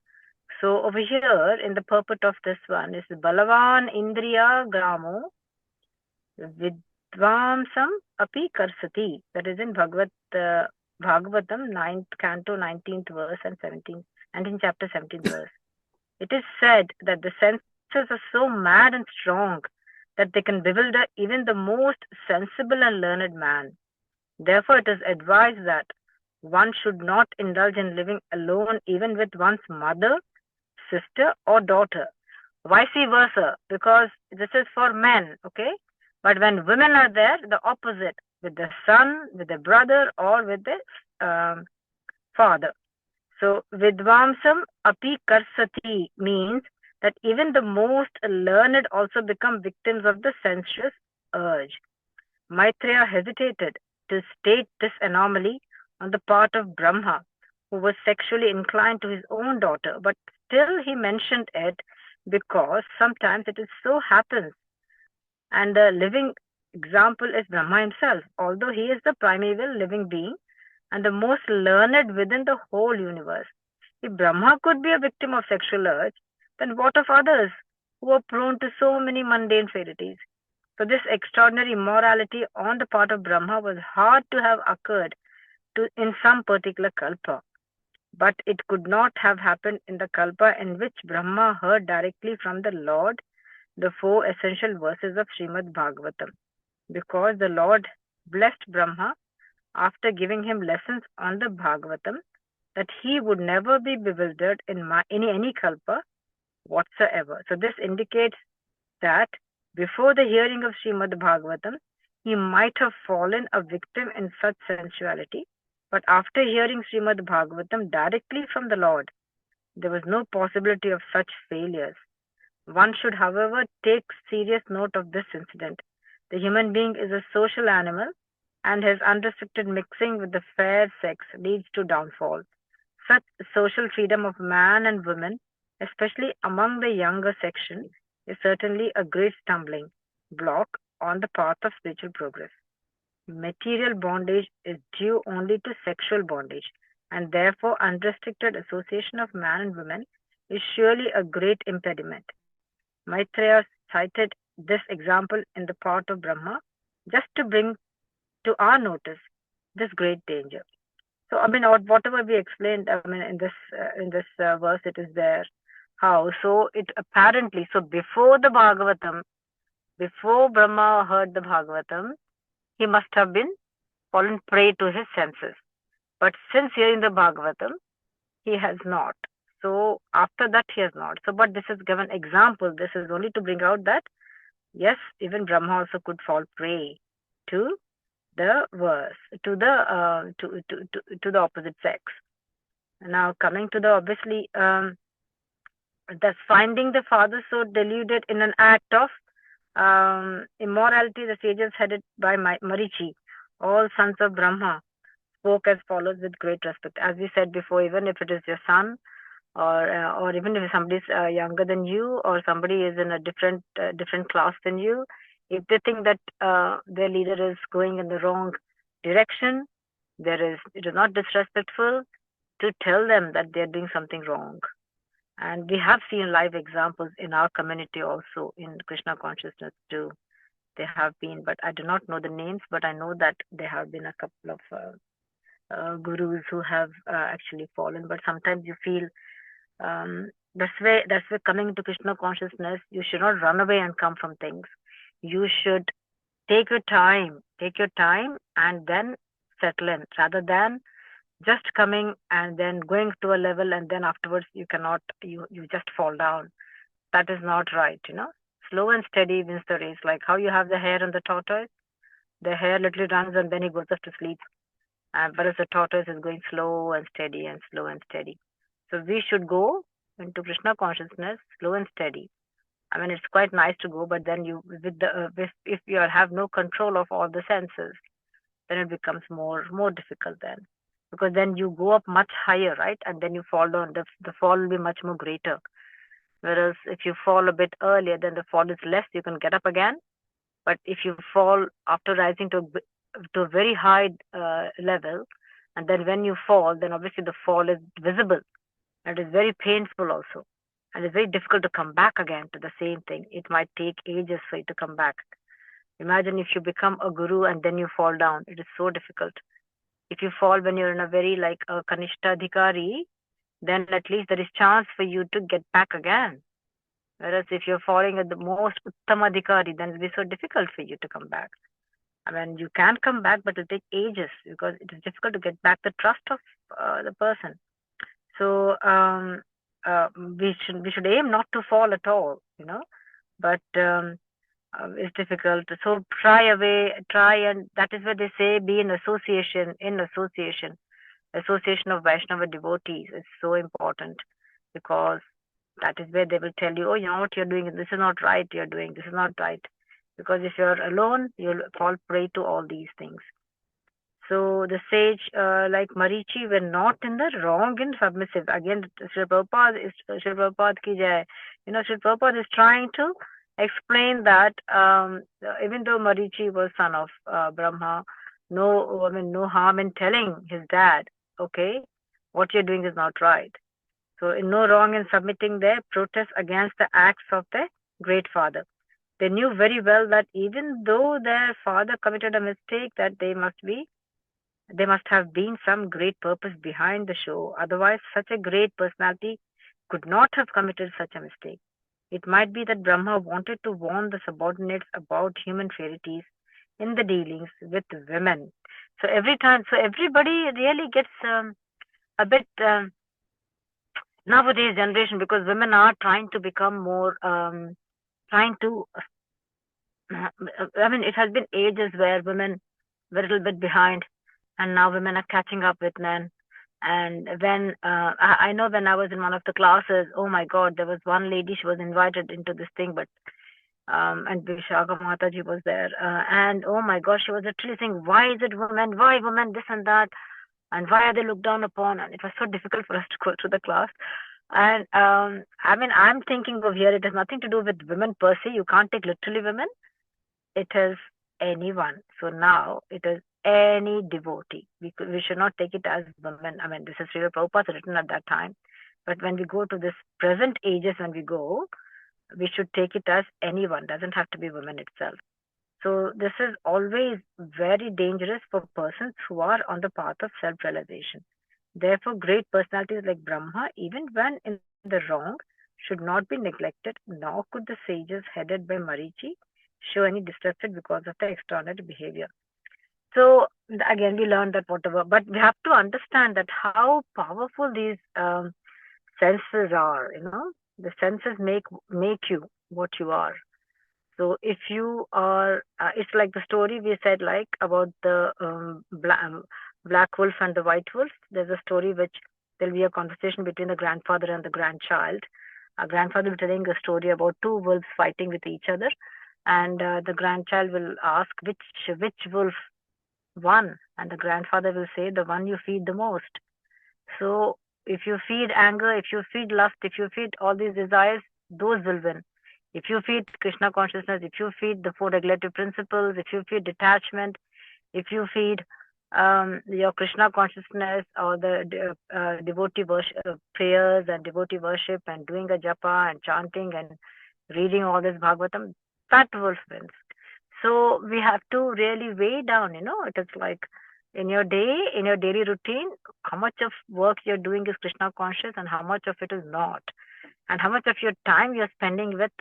So over here in the purport of this one is Balavan Indriya Gramo Vidvamsam Api Karsati. That is in Bhagavatam 9th canto 19th verse and 17th, and in chapter 17th verse. It is said that the senses are so mad and strong that they can bewilder even the most sensible and learned man. Therefore, it is advised that one should not indulge in living alone even with one's mother, sister, or daughter. Vice versa, because this is for men, okay? But when women are there, the opposite, with the son, with the brother, or with the father. So, Vidvamsam api karsati means that even the most learned also become victims of the sensuous urge. Maitreya hesitated to state this anomaly on the part of Brahma, who was sexually inclined to his own daughter, but still he mentioned it because sometimes it is so happens. And the living example is Brahma himself, although he is the primeval living being and the most learned within the whole universe. If Brahma could be a victim of sexual urge, then what of others who are prone to so many mundane frailties? So this extraordinary immorality on the part of Brahma was hard to have occurred in some particular kalpa. But it could not have happened in the kalpa in which Brahma heard directly from the Lord the 4 essential verses of Srimad Bhagavatam, because the Lord blessed Brahma after giving him lessons on the Bhagavatam that he would never be bewildered in any kalpa whatsoever. So this indicates that before the hearing of Srimad Bhagavatam, he might have fallen a victim in such sensuality, but after hearing Srimad Bhagavatam directly from the Lord, there was no possibility of such failures. One should, however, take serious note of this incident. The human being is a social animal, and his unrestricted mixing with the fair sex leads to downfall. Such social freedom of man and woman, especially among the younger section, is certainly a great stumbling block on the path of spiritual progress. Material bondage is due only to sexual bondage, and therefore unrestricted association of man and woman is surely a great impediment. Maitreya cited this example in the part of Brahma just to bring to our notice this great danger. So, whatever we explained, in this verse, it is there. How? So, it apparently, so before the Bhagavatam, before Brahma heard the Bhagavatam, he must have been fallen prey to his senses. But since hearing the Bhagavatam, he has not. So, after that, he has not. So, but this is given example. This is only to bring out that, yes, even Brahma also could fall prey to the verse, to the opposite sex. Now coming to the obviously thus finding the father so deluded in an act of immorality, the sages headed by Marichi, all sons of Brahma, spoke as follows with great respect. As we said before, even if it is your son, or even if somebody is younger than you, or somebody is in a different class than you, if they think that their leader is going in the wrong direction, it is not disrespectful to tell them that they are doing something wrong. And we have seen live examples in our community also, in Krishna consciousness too. They have been, but I do not know the names, but I know that there have been a couple of gurus who have actually fallen. But sometimes you feel that's why coming into Krishna consciousness, you should not run away and come from things. You should take your time and then settle in, rather than just coming and then going to a level and then afterwards you just fall down. That is not right, Slow and steady wins the race. Like how you have the hare and the tortoise, the hare literally runs and then he goes off to sleep. Whereas the tortoise is going slow and steady and slow and steady. So we should go into Krishna consciousness slow and steady. I mean, it's quite nice to go, but then you, with the if you have no control of all the senses, then it becomes more difficult then, because then you go up much higher, right? And then you fall down. The fall will be much more greater. Whereas if you fall a bit earlier, then the fall is less. You can get up again. But if you fall after rising to a very high level, and then when you fall, then obviously the fall is visible. And it is very painful also. And it's very difficult to come back again to the same thing. It might take ages for you to come back. Imagine if you become a guru and then you fall down. It is so difficult. If you fall when you're in a very like a Kanishta Adhikari, then at least there is chance for you to get back again. Whereas if you're falling at the most Uttama Adhikari, then it will be so difficult for you to come back. I mean, you can come back, but it'll take ages because it is difficult to get back the trust of the person. So we should aim not to fall at all, you know. But it's difficult. So try, and that is where they say be in association. Association of Vaishnava devotees is so important, because that is where they will tell you, oh, you know what you're doing, this is not right, you're doing, this is not right. Because if you're alone, you'll fall prey to all these things. So the sage like Marichi were not in the wrong and submissive. Again, Srila Prabhupada ki jai. You know, Srila Prabhupada is trying to explain that even though Marichi was son of Brahma, no harm in telling his dad, okay, what you're doing is not right. So in no wrong in submitting their protest against the acts of their great father. They knew very well that even though their father committed a mistake, that there must have been some great purpose behind the show. Otherwise, such a great personality could not have committed such a mistake. It might be that Brahma wanted to warn the subordinates about human frailties in the dealings with women. So everybody really gets a bit nowadays generation, because women are trying to become more, I mean, it has been ages where women were a little bit behind, and now women are catching up with men. And when I know when I was in one of the classes, oh my God, there was one lady, she was invited into this thing, but and Vishaka Mataji was there, and oh my gosh, she was literally saying, why is it women, why women, this and that, and why are they looked down upon? And it was so difficult for us to go through the class. And I mean, I'm thinking of here, it has nothing to do with women per se. You can't take literally women. It is anyone. So now it is any devotee. We should not take it as women. I mean, this is Srila Prabhupada written at that time. But when we go to this present ages, when we go, we should take it as anyone. Doesn't have to be women itself. So this is always very dangerous for persons who are on the path of self-realization. Therefore, great personalities like Brahma, even when in the wrong, should not be neglected, nor could the sages headed by Marichi show any distrust because of their extraordinary behavior. So again, we learned that whatever, but we have to understand that how powerful these senses are. You know, the senses make you what you are. So if you are, it's like the story we said, like about the black wolf and the white wolf. There's a story which there'll be a conversation between the grandfather and the grandchild. A grandfather will be telling a story about two wolves fighting with each other, and the grandchild will ask which wolf won, and the grandfather will say the one you feed the most. So if you feed anger, if you feed lust, if you feed all these desires, those will win. If you feed Krishna consciousness, if you feed the four regulative principles, if you feed detachment, if you feed your Krishna consciousness or the devotee worship, prayers and devotee worship and doing a japa and chanting and reading all this Bhagavatam, that wolf wins. So we have to really weigh down, you know, it is like in your day, in your daily routine, how much of work you're doing is Krishna conscious and how much of it is not. And how much of your time you're spending with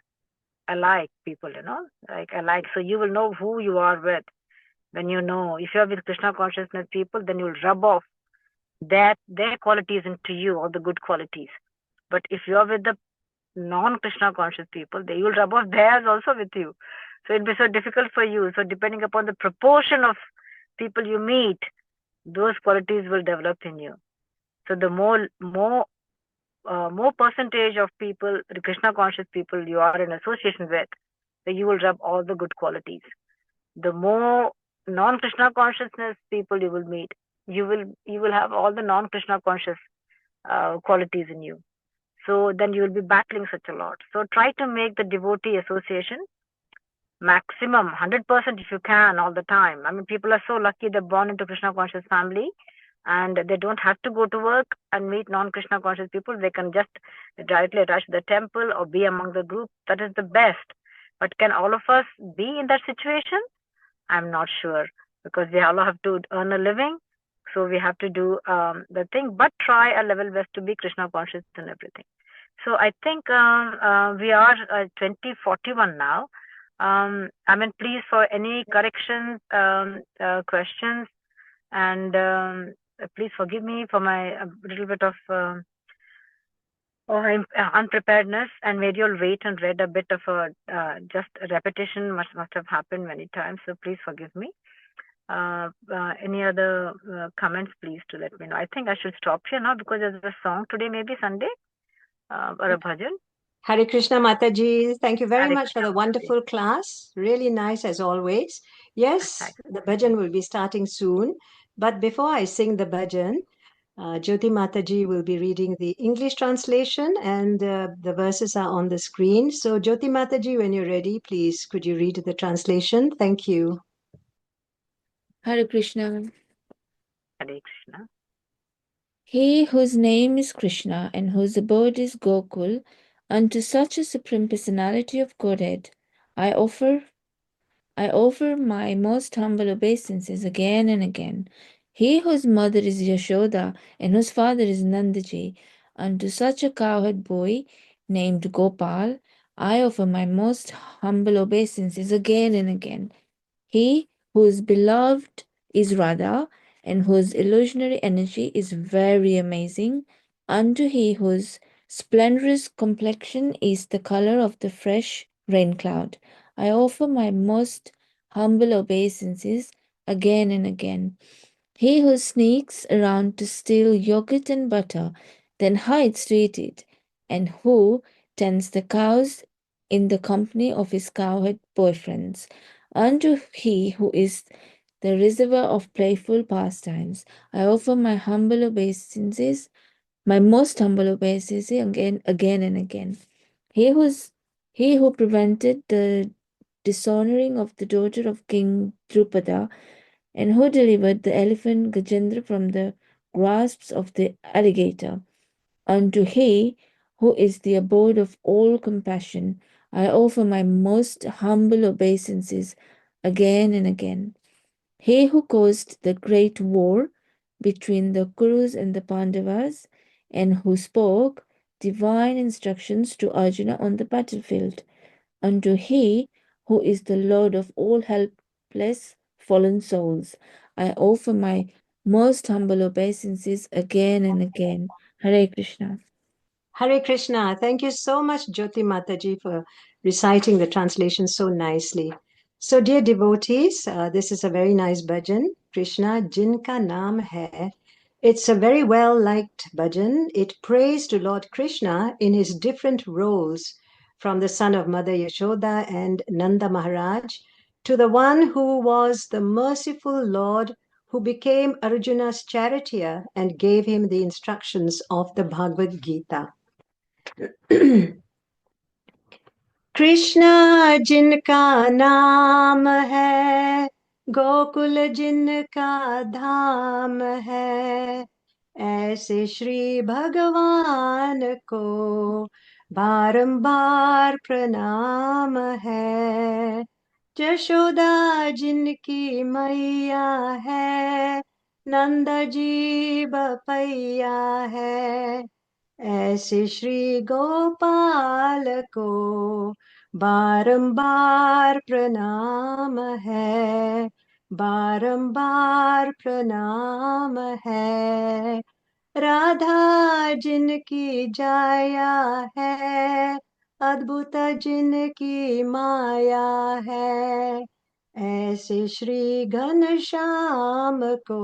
alike people, you know, like alike. So you will know who you are with. When you know, if you're with Krishna consciousness people, then you'll rub off their qualities into you, or the good qualities. But if you're with the non-Krishna conscious people, they will rub off theirs also with you. So it'll be so difficult for you. So depending upon the proportion of people you meet, those qualities will develop in you. So the more percentage of people, the Krishna conscious people you are in association with, so you will rub all the good qualities. The more non-Krishna consciousness people you will meet, you will have all the non-Krishna conscious qualities in you. So then you will be battling such a lot. So try to make the devotee association maximum 100% if you can all the time. I mean, people are so lucky they're born into Krishna conscious family and they don't have to go to work and meet non-Krishna conscious people. They can just directly attach to the temple or be among the group. That is the best. But can all of us be in that situation? I'm not sure, because we all have to earn a living. So we have to do the thing, but try a level best to be Krishna conscious and everything. So I think we are 2041 now. I mean, please, for any corrections, questions, and please forgive me for my little bit of unpreparedness, and maybe you'll wait and read a bit of just a repetition must have happened many times. So please forgive me. Any other comments, please, to let me know. I think I should stop here now because there's a song today, maybe Sunday, or a bhajan. Hare Krishna Mataji, thank you very Hare much for the Krishna, Mataji. wonderful class. Really nice as always. Yes, Thanks. the bhajan will be starting soon. But before I sing the bhajan, Jyoti Mataji will be reading the English translation and the verses are on the screen. So Jyoti Mataji, when you're ready, please could you read the translation? Thank you. Hare Krishna. Hare Krishna. He whose name is Krishna and whose abode is Gokul, unto such a supreme personality of Godhead, I offer my most humble obeisances again and again. He whose mother is Yashoda and whose father is Nandaji, unto such a cowherd boy named Gopal, I offer my most humble obeisances again and again. He whose beloved is Radha and whose illusionary energy is very amazing, unto he whose splendorous complexion is the color of the fresh rain cloud, I offer my most humble obeisances again and again. He who sneaks around to steal yogurt and butter, then hides to eat it, and who tends the cows in the company of his cowherd boyfriends, unto he who is the reservoir of playful pastimes, I offer my humble obeisances, my most humble obeisances again and again. He who prevented the dishonoring of the daughter of King Drupada, and who delivered the elephant Gajendra from the grasps of the alligator. Unto he who is the abode of all compassion, I offer my most humble obeisances again and again. He who caused the great war between the Kurus and the Pandavas, and who spoke divine instructions to Arjuna on the battlefield, unto he who is the Lord of all helpless fallen souls, I offer my most humble obeisances again and again. Hare Krishna. Hare Krishna. Thank you so much, Jyoti Mataji, for reciting the translation so nicely. So, dear devotees, this is a very nice bhajan, Krishna Jinka Naam Hai. It's a very well liked bhajan. It prays to Lord Krishna in his different roles, from the son of Mother Yashoda and Nanda Maharaj to the one who was the merciful Lord who became Arjuna's charioteer and gave him the instructions of the Bhagavad Gita. Krishna जिनका नाम है गोकुल जिनका धाम है ऐसे श्री भगवान को बारंबार प्रणाम है जशोदा जिनकी मैया है नंद जी बपैया है ऐसे श्री गोपाल को बारंबार प्रणाम है बारंबार प्रणाम है राधा जिनकी जाया है अद्भुत जिनकी माया है। ऐसे श्री घनश्याम को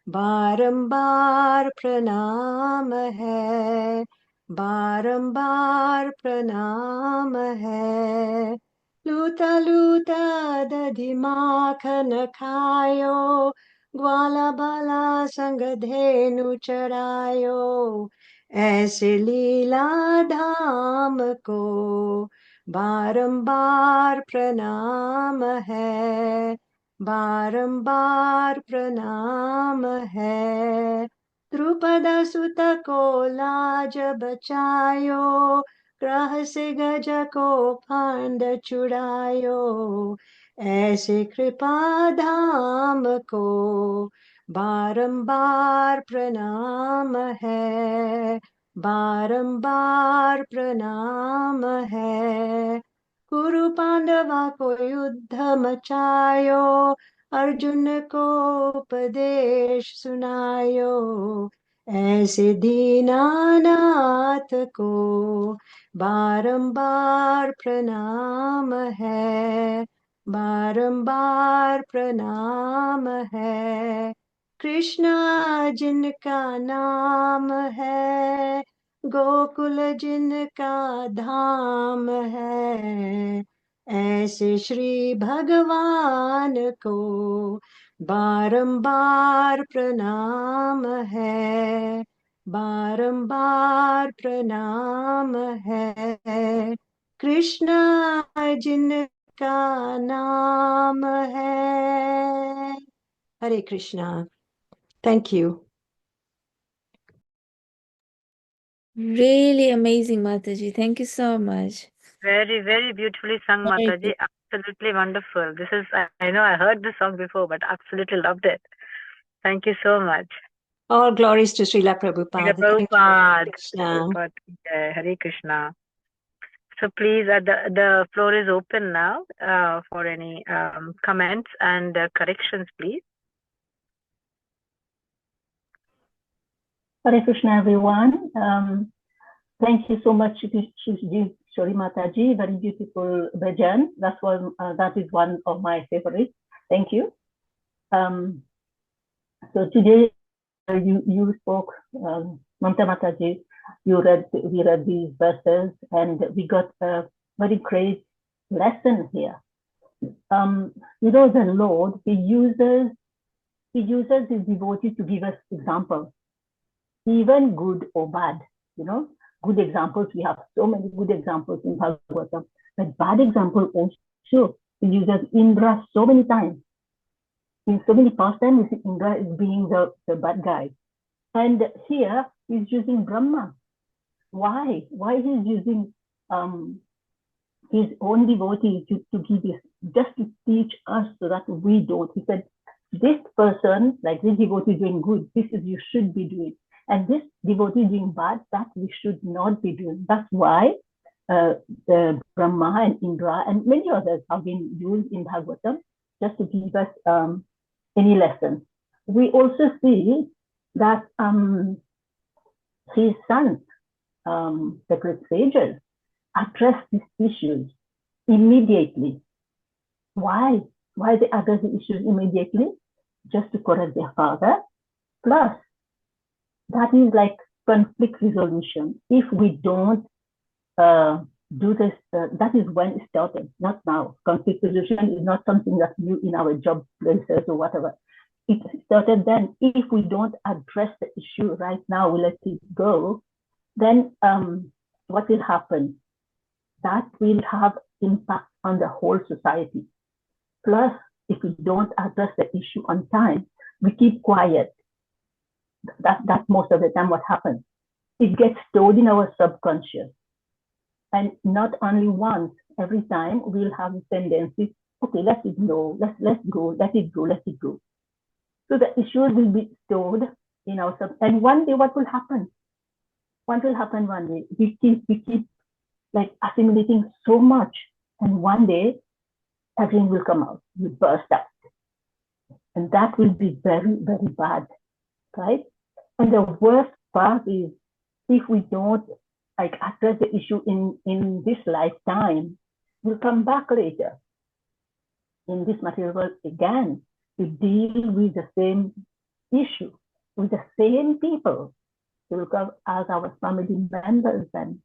बारंबार प्रणाम है, बारंबार प्रणाम है। लूटा लूटा दधि माखन खायो, ग्वाला बाला संग धेनु चरायो। ऐसे लीला धाम को बारंबार प्रणाम है, बारंबार प्रणाम है। द्रुपद सुत को लाज बचायो, ग्रह से गज को फांद छुड़ायो। ऐसे कृपा धाम को बारंबार प्रणाम है, बारंबार प्रणाम है। कुरु पांडवा को युद्ध मचायो, अर्जुन को उपदेश सुनायो। ऐसे दीनानाथ को बारंबार प्रणाम है, बारंबार प्रणाम है। कृष्णा जिनका नाम है, गोकुल जिनका धाम है। ऐसे श्री भगवान को बारंबार प्रणाम है, बारंबार प्रणाम है। कृष्णा जिनका नाम है। हरे Krishna. Thank you. Really amazing, Mataji. Thank you so much. Very, very beautifully sung, Very Mataji. good. Absolutely wonderful. This is, I know I heard this song before, but absolutely loved it. Thank you so much. All glories to Srila Hare Prabhupada. Thank you. Prabhupada. Krishna. Prabhupada ki jai. Hare Krishna. So please, the floor is open now for any comments and corrections, please. Hare Krishna, everyone. Thank you so much, Shri Mataji. Very beautiful bhajan. That is one of my favorites. Thank you. So today you spoke, Mamta Mataji. We read these verses, and we got a very great lesson here. The Lord, He uses His devotees to give us examples, even good or bad. Good examples. We have so many good examples in Bhagavatam, but bad example also. He uses Indra so many times. In so many past times, Indra is being the bad guy. And here he's using Brahma. Why? Why he's using his own devotees to give this, just to teach us so that we don't. He said, this person, like this devotee doing good, this is you should be doing. And this devotee doing bad, that we should not be doing. That's why the Brahma and Indra and many others have been used in Bhagavatam just to give us any lesson. We also see that his sons, the great sages, address these issues immediately. Why? Why they address the issues immediately? Just to correct their father. Plus, that is like conflict resolution. If we don't do this, that is when it started, not now. Conflict resolution is not something that you in our job places or whatever. It started then. If we don't address the issue right now, we let it go, then what will happen? That will have impact on the whole society. Plus, if we don't address the issue on time, we keep quiet. That's most of the time what happens. It gets stored in our subconscious. And not only once, every time we'll have a tendency, okay, let it go, let it go. So the issues will be stored in our and one day what will happen? What will happen one day? We keep like assimilating so much, and one day everything will come out, will burst out. And that will be very, very bad, right? And the worst part is if we don't like address the issue in this lifetime, we'll come back later in this material world again to deal with the same issue, with the same people. We will come as our family members, and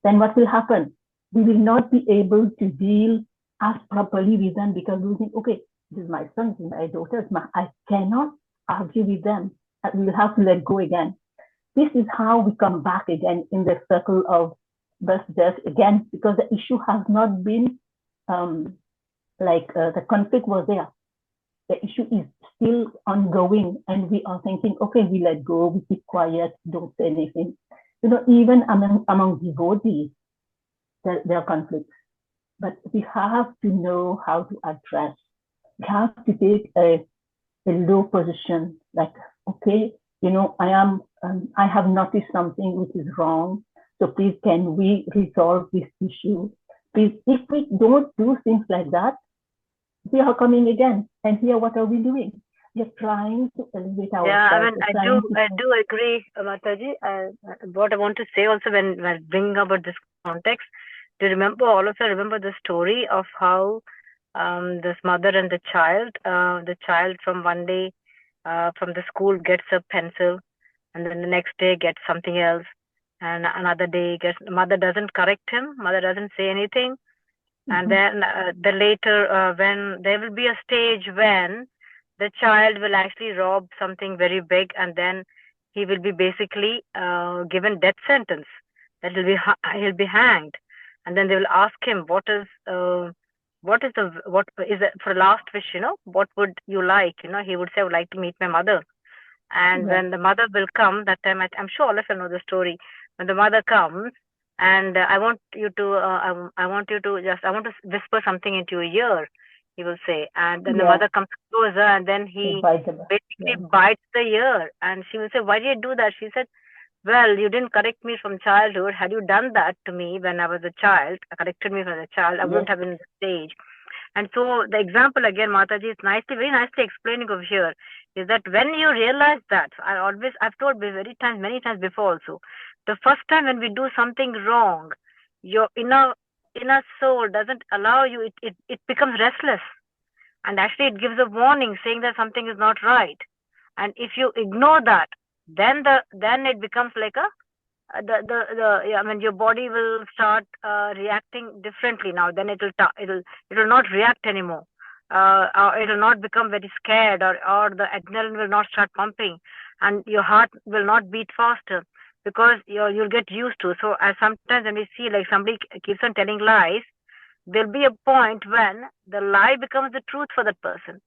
then what will happen? We will not be able to deal as properly with them because we think, okay, this is my son, this is my daughter, I cannot argue with them. We will have to let go again. This is how we come back again in the circle of birth, death again, because the issue has not been the conflict was there. The issue is still ongoing, and we are thinking, okay, we let go, we keep quiet, don't say anything. Even among devotees, there are conflicts, but we have to know how to address. We have to take a low position, like, okay, I have noticed something which is wrong, so please can we resolve this issue? Please, if we don't do things like that, we are coming again, and here what are we doing? We are trying to elevate ourselves. Yeah, I mean, I do agree, Mataji. What I want to say also when bringing about this context, do you remember, all of you remember the story of how this mother and the child from one day from the school gets a pencil, and then the next day gets something else, and another day mother doesn't correct him, mother doesn't say anything. And then the later, when there will be a stage when the child will actually rob something very big, and then he will be basically given death sentence. That he'll be hanged, and then they will ask him, what is it for last wish? What would you like? He would say, I would like to meet my mother. And when the mother will come, that time I'm sure all of you know the story. When the mother comes, and I want you to whisper something into your ear, he will say. And then the mother comes closer, and then he basically bites the ear. And she will say, why did you do that? She said, well, you didn't correct me from childhood. Had you done that to me when I was a child, corrected me as a child, I wouldn't have been in the stage. And so the example again, Mataji, is very nicely explaining over here, is that when you realize that, I've told many times before also, the first time when we do something wrong, your inner soul doesn't allow you, it becomes restless. And actually it gives a warning saying that something is not right. And if you ignore that, then it becomes like your body will start reacting differently now. Then it will not react anymore. Or it will not become very scared, or the adrenaline will not start pumping, and your heart will not beat faster, because you'll get used to. So as sometimes when we see like somebody keeps on telling lies, there'll be a point when the lie becomes the truth for that person.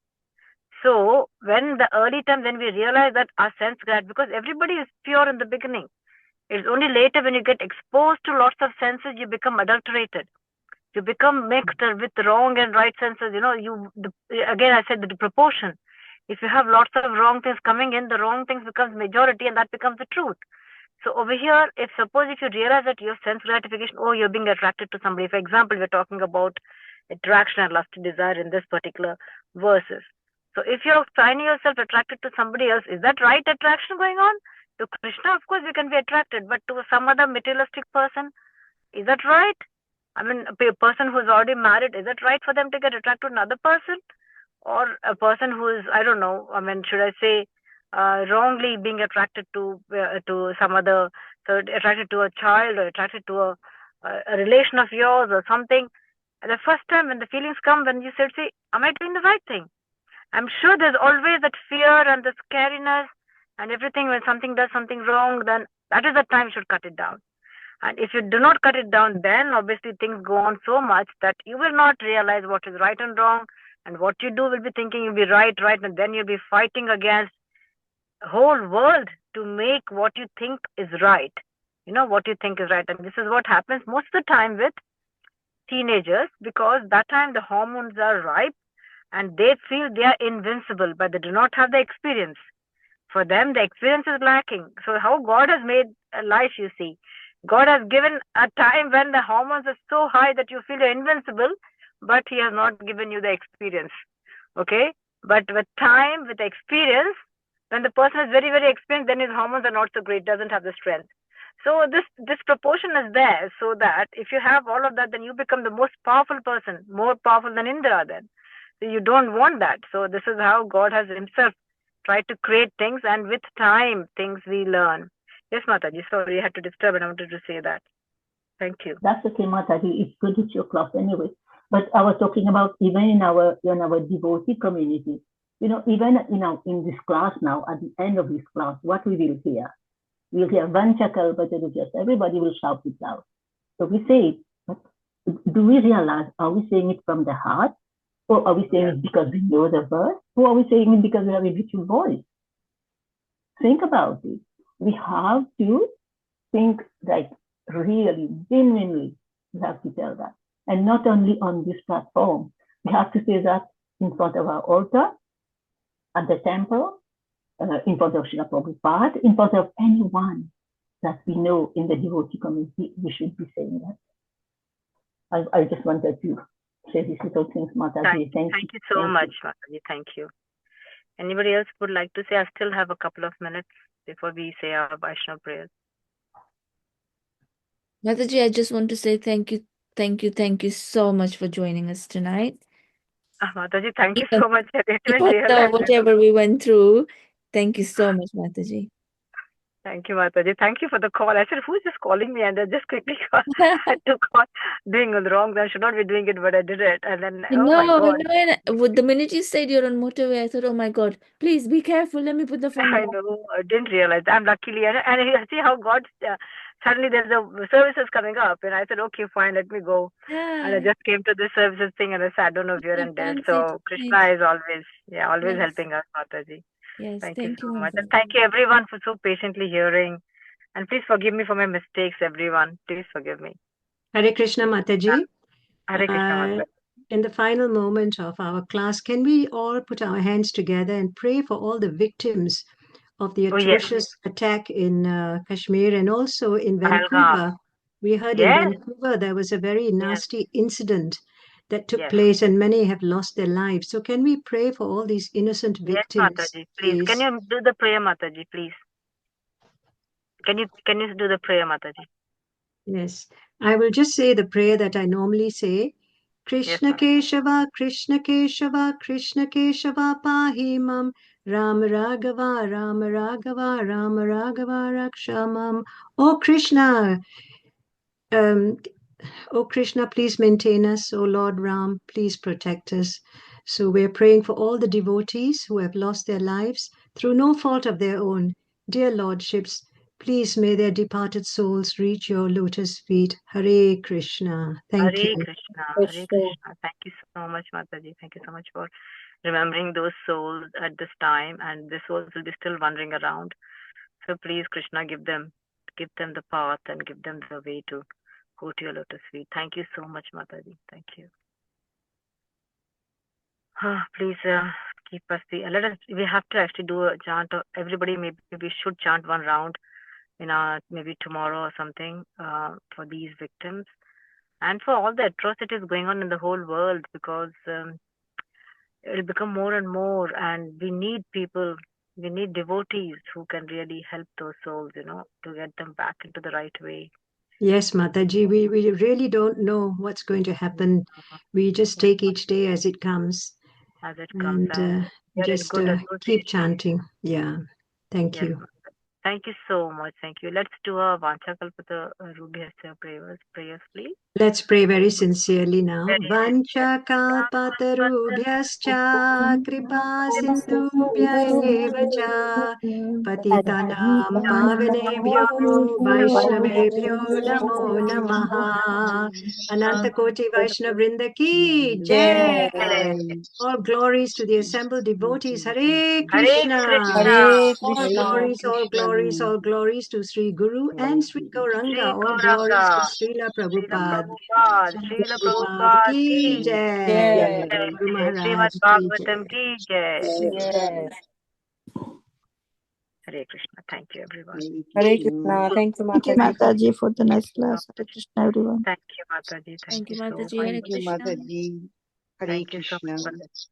So when the early time, when we realize that our sense grad, because everybody is pure in the beginning, it's only later when you get exposed to lots of senses, you become adulterated. You become mixed with wrong and right senses. Again, I said the proportion. If you have lots of wrong things coming in, the wrong things becomes majority, and that becomes the truth. So over here, if you realize that your sense gratification, you're being attracted to somebody. For example, we're talking about attraction and lust and desire in this particular verses. So if you're finding yourself attracted to somebody else, is that right attraction going on? To Krishna, of course, we can be attracted, but to some other materialistic person, is that right? I mean, a person who's already married, is it right for them to get attracted to another person? Or a person who is, I don't know, I mean, should I say, wrongly being attracted to some other, so attracted to a child, or attracted to a relation of yours or something. The first time when the feelings come, when you say, am I doing the right thing? I'm sure there's always that fear and the scariness and everything. When something does something wrong, then that is the time you should cut it down. And if you do not cut it down, then obviously things go on so much that you will not realize what is right and wrong. And what you do will be thinking you'll be right, and then you'll be fighting against the whole world to make what you think is right. What you think is right. And this is what happens most of the time with teenagers, because that time the hormones are ripe and they feel they are invincible, but they do not have the experience. For them, the experience is lacking. So how God has made a life, you see. God has given a time when the hormones are so high that you feel you're invincible, but He has not given you the experience. Okay? But with time, with experience, when the person is very, very experienced, then his hormones are not so great, doesn't have the strength. So this proportion is there, so that if you have all of that, then you become the most powerful person, more powerful than Indra then. So you don't want that. So this is how God has himself tried to create things, and with time, things we learn. Yes, Mataji, sorry, I had to disturb and I wanted to say that. Thank you. That's okay, Mataji. It's good it's your class anyway. But I was talking about even in our devotee community. Even in this class now, at the end of this class, what we will hear? We'll hear Vancha Kalpatarubhyas. Everybody will shout it out. So we say it, but do we realize, are we saying it from the heart? Or are we saying it because we know the verse? Or are we saying it because we have a beautiful voice? Think about it. We have to think like really, genuinely, we have to tell that. And not only on this platform, we have to say that in front of our altar, at the temple, in front of Srila Prabhupada, in front of anyone that we know in the devotee community, we should be saying that. I just wanted to say these little things, Mataji. Thank you so much, Mataji. Thank you. Anybody else would like to say? I still have a couple of minutes before we say our Vaishnava prayers. Mataji, I just want to say thank you so much for joining us tonight. Mataji, thank you so much. I didn't Even realize whatever we went through, thank you so much, Mataji. Thank you, Mataji. Thank you for the call. I said, who's just calling me? And I just quickly had to call, doing the wrong. I should not be doing it, but I did it. And then, my God. With the minute you said you're on motorway, I thought, oh my God, please be careful. Let me put the phone I down. know. I didn't realize. I'm luckily, and see how God, suddenly there's a services coming up. And I said, okay, fine, let me go. And I just came to this services thing and I said, I don't know if you're in there. So Krishna is always helping us, Mataji. Yes, Thank you so you, much. And thank you everyone for so patiently hearing. And please forgive me for my mistakes, everyone. Please forgive me. Hare Krishna, Mataji. Hare Krishna, Mataji. In the final moment of our class, can we all put our hands together and pray for all the victims of the atrocious attack in Kashmir and also in Vancouver? We heard in Vancouver there was a very nasty incident that took place and many have lost their lives. So can we pray for all these innocent victims? Yes, Mataji, please. Can you do the prayer, Mataji, please? Can you do the prayer, Mataji? Yes. I will just say the prayer that I normally say. Krishna Keshava, Krishna Keshava, Krishna Keshava, Pahimam, Ram Raghava, Ram Raghava, Ram Raghava, Rakshamam. Oh Krishna, oh Krishna, please maintain us. Oh Lord Ram, please protect us. So we're praying for all the devotees who have lost their lives through no fault of their own. Dear Lordships, please may their departed souls reach your lotus feet. Hare Krishna. Thank you. Hare Krishna. Hare Krishna. Thank you so much, Mataji. Thank you so much for remembering those souls at this time. And the souls will be still wandering around. So please, Krishna, give them the path and give them the way to go to your lotus feet. Thank you so much, Mataji. Thank you. Please keep us. We have to actually do a chant. Everybody, maybe we should chant one round maybe tomorrow or something for these victims and for all the atrocities going on in the whole world, because it will become more and more, and we need people, we need devotees who can really help those souls, to get them back into the right way. Yes, Mataji, we really don't know what's going to happen. We just take each day as it comes. As it comes. And just keep chanting. Yeah. Thank you. Thank you so much. Thank you. Let's do a Vancha Kalpatarubhyasya prayers, please. Let's pray very sincerely now. Vancha kalpatarubhyascha kripa sindhubhya eva cha patitanam pavanebhyo vaishnavebhyo namo namaha. Anantakoti Vaishnav Vrinda ki jai. All glories to the assembled devotees. Hare Krishna. All glories, all glories to Sri Guru and Sri Gauranga. All glories to Srila Prabhupada. Srila Prabhupada ki jai. Guru Maharaj ki jai. Hare Krishna. Thank you, everyone. Hare Krishna. Thank you, Mataji. Thank you, Mataji, for the nice class. Hare Krishna, everyone. Thank you, Mataji. Thank you, Mataji. So Hare much. Krishna. Mataji. Hare Thank you so Krishna. much.